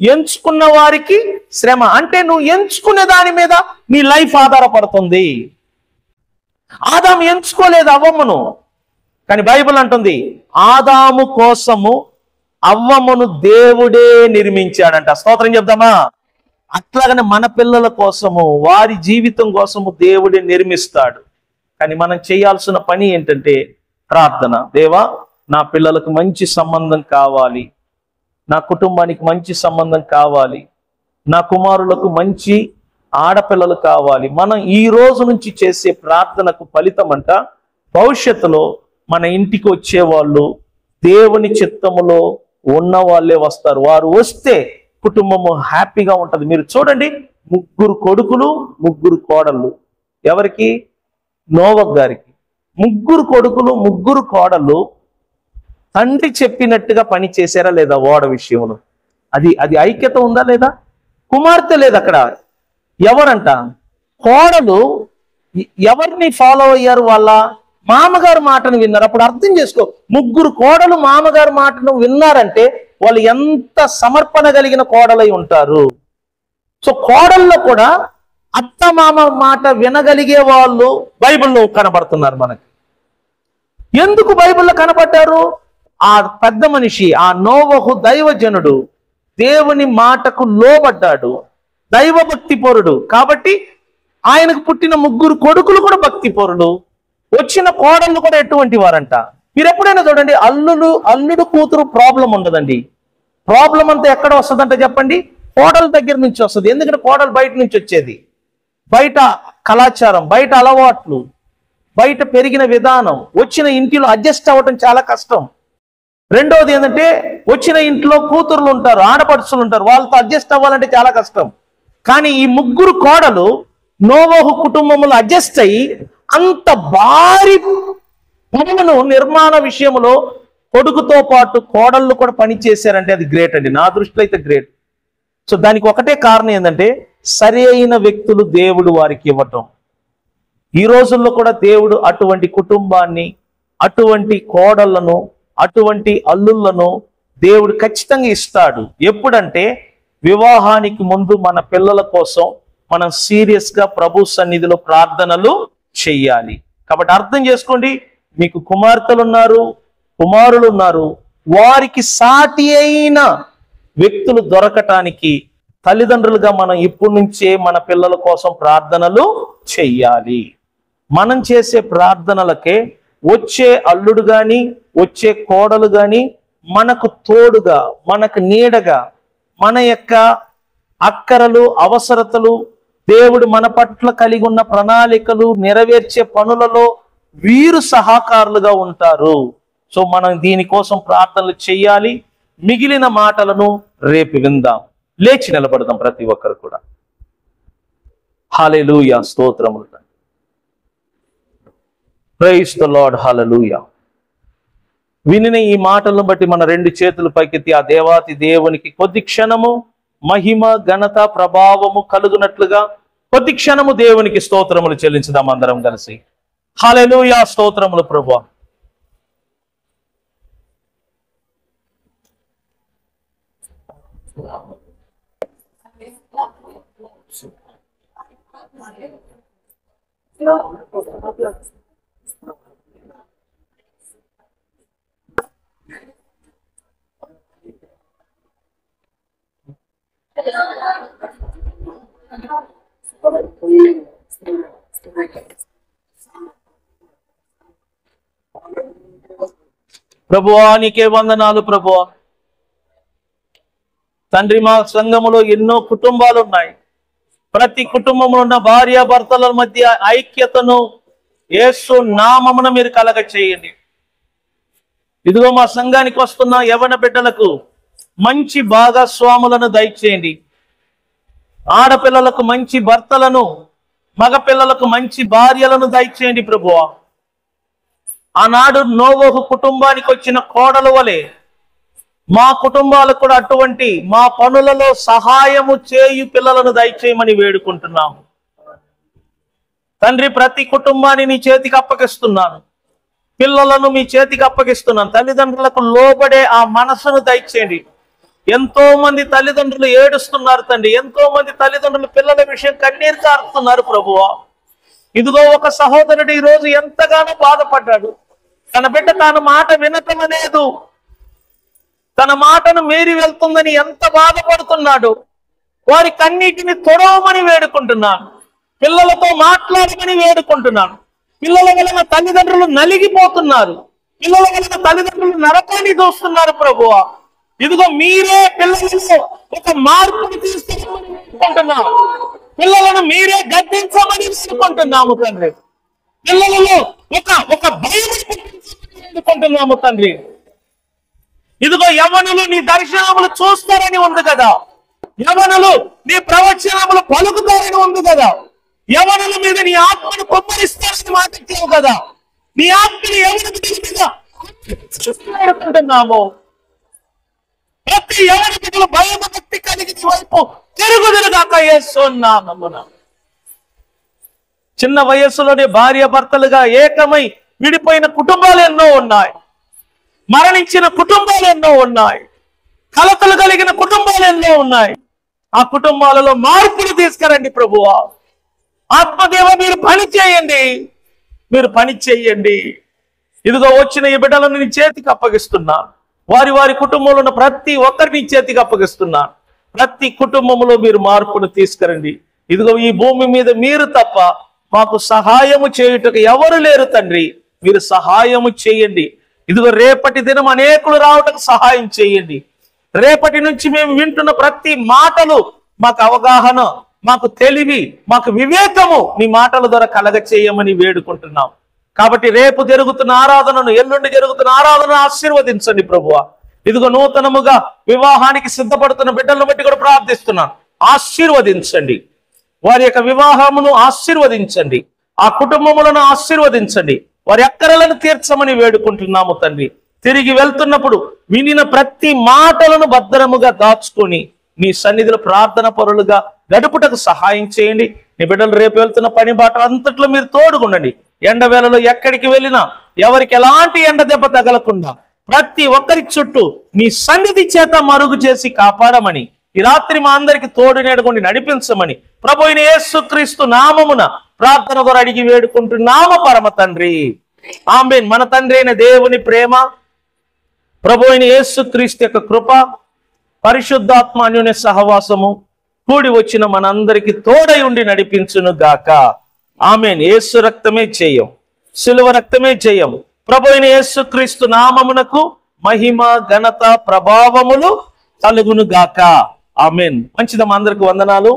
ఎంచుకున్న వారికి శ్రమ. అంటే నువ్వు ఎంచుకునే దాని మీద నీ లైఫ్ ఆధారపడుతుంది. ఆదాము ఎంచుకోలేదు అవ్వమ్మను, కానీ బైబిల్ అంటుంది ఆదాము కోసము అవ్వమ్మను దేవుడే నిర్మించాడంట. స్తోత్రం చెప్దామా? అట్లాగనే మన పిల్లల కోసము, వారి జీవితం కోసము దేవుడే నిర్మిస్తాడు. కానీ మనం చేయాల్సిన పని ఏంటంటే ప్రార్థన. దేవా, నా పిల్లలకు మంచి సంబంధం కావాలి, నా కుటుంబానికి మంచి సంబంధం కావాలి, నా కుమారులకు మంచి ఆడపిల్లలు కావాలి. మనం ఈ రోజు నుంచి చేసే ప్రార్థనకు ఫలితం అంట భవిష్యత్తులో మన ఇంటికి వచ్చేవాళ్ళు దేవుని చిత్తములో ఉన్న వాళ్ళే వస్తారు. వారు వస్తే కుటుంబము హ్యాపీగా ఉంటది. మీరు చూడండి, 3 కొడుకులు 3 కోడళ్ళు. ఎవరికి? నోవహ్ గారికి. 3 కొడుకులు 3 కోడళ్ళు తండ్రి చెప్పినట్టుగా పని చేశారా లేదా? ఓడ విషయంలో అది ఐక్యత ఉందా లేదా? కుమార్తె లేదు అక్కడ. ఎవరంట? కోడలు ఎవరిని ఫాలో అయ్యారు? వాళ్ళ మామగారు మాటను విన్నారు. అప్పుడు అర్థం చేసుకో, 3 కోడలు మామగారు మాటను విన్నారంటే వాళ్ళు ఎంత సమర్పణ కలిగిన కోడలై ఉంటారు. సో కోడల్లో కూడా అత్త మామ మాట వినగలిగే వాళ్ళు బైబిల్లో కనబడుతున్నారు మనకి. ఎందుకు బైబిల్లో కనబడ్డారు? ఆ పెద్ద మనిషి, ఆ నోవహు దైవజనుడు, దేవుని మాటకు లోబడ్డాడు, దైవభక్తి పరుడు. కాబట్టి ఆయనకు పుట్టిన 3 కొడుకులు కూడా భక్తి పరులు. వచ్చిన కోడళ్ళు కూడా ఎటువంటి వారంట? మీరు ఎప్పుడైనా చూడండి, అల్లుడు కూతురు ప్రాబ్లం ఉండదండి. ప్రాబ్లం అంతా ఎక్కడ వస్తుందంటే చెప్పండి, కోడల దగ్గర నుంచి వస్తుంది. ఎందుకంటే కోడలు బయట నుంచి వచ్చేది. బయట కళాచారం, బయట అలవాట్లు, బయట పెరిగిన విధానం, వచ్చిన ఇంటిలో అడ్జస్ట్ అవ్వటం చాలా కష్టం. రెండోది ఏంటంటే, వచ్చిన ఇంట్లో కూతుర్లు ఉంటారు, ఆడపడుచులు ఉంటారు, వాళ్ళతో అడ్జస్ట్ అవ్వాలంటే చాలా కష్టం. కానీ ఈ 3 కోడలు నోవహు కుటుంబములు అడ్జస్ట్ అయ్యి అంత భారీ పనులను నిర్మాణ విషయంలో కొడుకుతో పాటు కోడళ్ళు కూడా పని చేశారంటే అది గ్రేట్ అండి. నా దృష్టిలో అయితే గ్రేట్. సో దానికి ఒకటే కారణం ఏంటంటే, సరి అయిన వ్యక్తులు దేవుడు వారికి ఇవ్వటం. ఈ రోజుల్లో కూడా దేవుడు అటువంటి కుటుంబాన్ని, అటువంటి కోడళ్లను, అటువంటి అల్లుళ్లను దేవుడు ఖచ్చితంగా ఇస్తాడు. ఎప్పుడంటే వివాహానికి ముందు మన పిల్లల కోసం మనం సీరియస్ గా ప్రభు సన్నిధిలో ప్రార్థనలు చెయ్యాలి. కాబట్టి అర్థం చేసుకోండి, మీకు కుమార్తెలు ఉన్నారు, కుమారులు ఉన్నారు, వారికి సాటి అయిన వ్యక్తులు దొరకటానికి తల్లిదండ్రులుగా మనం ఇప్పటి నుంచే మన పిల్లల కోసం ప్రార్థనలు చెయ్యాలి. మనం చేసే ప్రార్థనలకే వచ్చే అల్లుడు గాని, వచ్చే కోడలు గాని మనకు తోడుగా, మనకు నీడగా, మన యొక్క అక్కరలు, అవసరతలు, దేవుడు మన పట్ల కలిగి ఉన్న ప్రణాళికలు నెరవేర్చే పనులలో వీరు సహకారులుగా ఉంటారు. సో మనం దీనికోసం ప్రార్థనలు చెయ్యాలి. మిగిలిన మాటలను రేపు విందాం. లేచి నిలబడదాం ప్రతి ఒక్కరు కూడా. హల్లెలూయా, స్తోత్రములు. ప్రైజ్ ది లార్డ్, హల్లెలూయా. వినిన ఈ మాటలను బట్టి మన 2 చేతులు పైకెత్తి ఆ దేవాతి దేవునికి కొద్ది క్షణము మహిమ, ఘనత, ప్రభావము కలుగునట్లుగా కొద్ది క్షణము దేవునికి స్తోత్రములు చెల్లించుదాం అందరం కలిసి. హల్లెలూయా, స్తోత్రములు ప్రభువా. ప్రభువా నీకే వందనాలు ప్రభువా. తండ్రి, మా సంఘములో ఎన్నో కుటుంబాలు ఉన్నాయి. ప్రతి కుటుంబంలో ఉన్న భార్యాభర్తల మధ్య ఐక్యతను యేసు నామమున మీరు కలగ చేయండి. ఇదిగో మా సంఘానికి వస్తున్న యవన బిడ్డలకు మంచి భాగస్వాములను దయచేయండి. ఆడపిల్లలకు మంచి భర్తలను, మగపిల్లలకు మంచి భార్యలను దయచేయండి ప్రభువా. ఆనాడు నోవహు కుటుంబానికి వచ్చిన కోడల వలె మా కుటుంబాలకు కూడా అటువంటి మా పనులలో సహాయము చేయు పిల్లలను దయచేయమని వేడుకుంటున్నాము తండ్రి. ప్రతి కుటుంబాన్ని నీ చేతికి అప్పగిస్తున్నాను, పిల్లలను మీ చేతికి అప్పగిస్తున్నాను. తల్లిదండ్రులకు లోబడే ఆ మనసును దయచేయండి. ఎంతో మంది తల్లిదండ్రులు ఏడుస్తున్నారు తండ్రి, ఎంతో మంది తల్లిదండ్రులు పిల్లల విషయం కన్నీరు కారుతున్నారు ప్రభువా. ఇదిగో ఒక సహోదరుడు ఈ రోజు ఎంతగానో బాధపడ్డాడు. తన బిడ్డ తన మాట వినటం లేదు, తన మాటను మీరి వెళ్తుందని ఎంత బాధపడుతున్నాడు. వారి కన్నీటిని తొడవమని వేడుకుంటున్నాను, పిల్లలతో మాట్లాడమని వేడుకుంటున్నాను. పిల్లల వలన తల్లిదండ్రులు నలిగిపోతున్నారు, పిల్లల వలన తల్లిదండ్రులు నరకాన్ని దోస్తున్నారు ప్రభువా. ఇదిగో మీరే పిల్లలలో ఒక మార్పుని తీసుకుంటున్నాము, పిల్లలను మీరే గద్దించమని వేడుకుంటున్నాము తండ్రి. పిల్లలలో ఒక భయం వేడుకుంటున్నాము తండ్రి. ఇదిగో యవ్వనులు నీ దర్శనములు చూస్తారని ఉంది కదా, యవ్వనులు నీ ప్రవచనములు పలుకుతారని ఉంది కదా, యవ్వనుల మీద నీ ఆత్మను కుమ్మరిస్తారని మాట్లాడతావు కదా. నీ ఆత్మని ఎవరుకుంటున్నాము. ప్రతి యవ్వన బిడ్డలు భయభక్తి కలిగించి వైపు తిరుగుదలగాక యేసునామమున. చిన్న వయస్సులోనే భార్య భర్తలుగా ఏకమై విడిపోయిన కుటుంబాలు ఎన్నో ఉన్నాయి, మరణించిన కుటుంబాలు ఎన్నో ఉన్నాయి, కలతలు కలిగిన కుటుంబాలు ఎన్నో ఉన్నాయి. ఆ కుటుంబాలలో మార్పులు తీసుకురండి ప్రభువా. ఆత్మదేవ మీరు పని చేయండి, మీరు పని చేయండి. ఇదిగో వచ్చిన ఈ బిడ్డలను నీ చేతికి అప్పగిస్తున్నాను. వారి వారి కుటుంబంలో ఉన్న ప్రతి ఒక్కరిని చేతికి అప్పగిస్తున్నాను. ప్రతి కుటుంబంలో మీరు మార్పును తీసుకురండి. ఇదిగో ఈ భూమి మీద మీరు తప్ప మాకు సహాయము చేయుటకు ఎవరు లేరు తండ్రి, మీరు సహాయము చేయండి. ఇదిగో రేపటి దినం అనేకులు రావటకు సహాయం చేయండి. రేపటి నుంచి మేము వింటున్న ప్రతి మాటలు మాకు అవగాహన, మాకు తెలివి, మాకు వివేకము నీ మాటల ద్వారా కలగ చేయమని వేడుకుంటున్నాం. కాబట్టి రేపు జరుగుతున్న ఆరాధనను, ఎల్లుండి జరుగుతున్న ఆరాధనను ఆశీర్వదించండి ప్రభువా. ఇదిగో నూతనముగా వివాహానికి సిద్ధపడుతున్న బిడ్డలను బట్టి కూడా ప్రార్థిస్తున్నాను, ఆశీర్వదించండి. వారి యొక్క వివాహమును ఆశీర్వదించండి, ఆ కుటుంబములను ఆశీర్వదించండి. వారి అక్కరలను తీర్చమని వేడుకుంటున్నాము తండ్రి. తిరిగి వెళ్తున్నప్పుడు వినిన ప్రతి మాటలను భద్రముగా దాచుకొని నీ సన్నిధిలో ప్రార్థన పరులుగా గడుపుటకు సహాయం చేయండి. నీ బిడ్డలు రేపు వెళ్తున్న పని బాట అంతట్లో మీరు తోడుగుండండి. ఎండవేళలో ఎక్కడికి వెళ్ళినా ఎవరికి ఎలాంటి ఎండ దెబ్బ తగలకుండా ప్రతి ఒక్కరి చుట్టూ నీ సన్నిధి చేత మరుగు చేసి కాపాడమని, ఈ రాత్రి మా అందరికి తోడు నేడుకొని నడిపించమని ప్రభు అయిన యేసుక్రీస్తు నామమున ప్రార్థన ద్వారా అడిగి వేడుకుంటున్నాము పరమ తండ్రి, ఆమేన్. మన తండ్రి అయిన దేవుని ప్రేమ, ప్రభు అయిన యేసుక్రీస్తు యొక్క కృప, పరిశుద్ధాత్మ అన్యోన్య సహవాసము కూడి వచ్చిన మనందరికి తోడై ఉండి నడిపించును గాక, ఆమేన్. యేసు రక్తమే జయం, సిలువ రక్తమే జయం. ప్రభు అయిన యేసుక్రీస్తు నామమునకు మహిమ, ఘనత, ప్రభావములు కలుగును గాక, ఆమేన్. మంచిదమ్మా, అందరికి వందనాలు.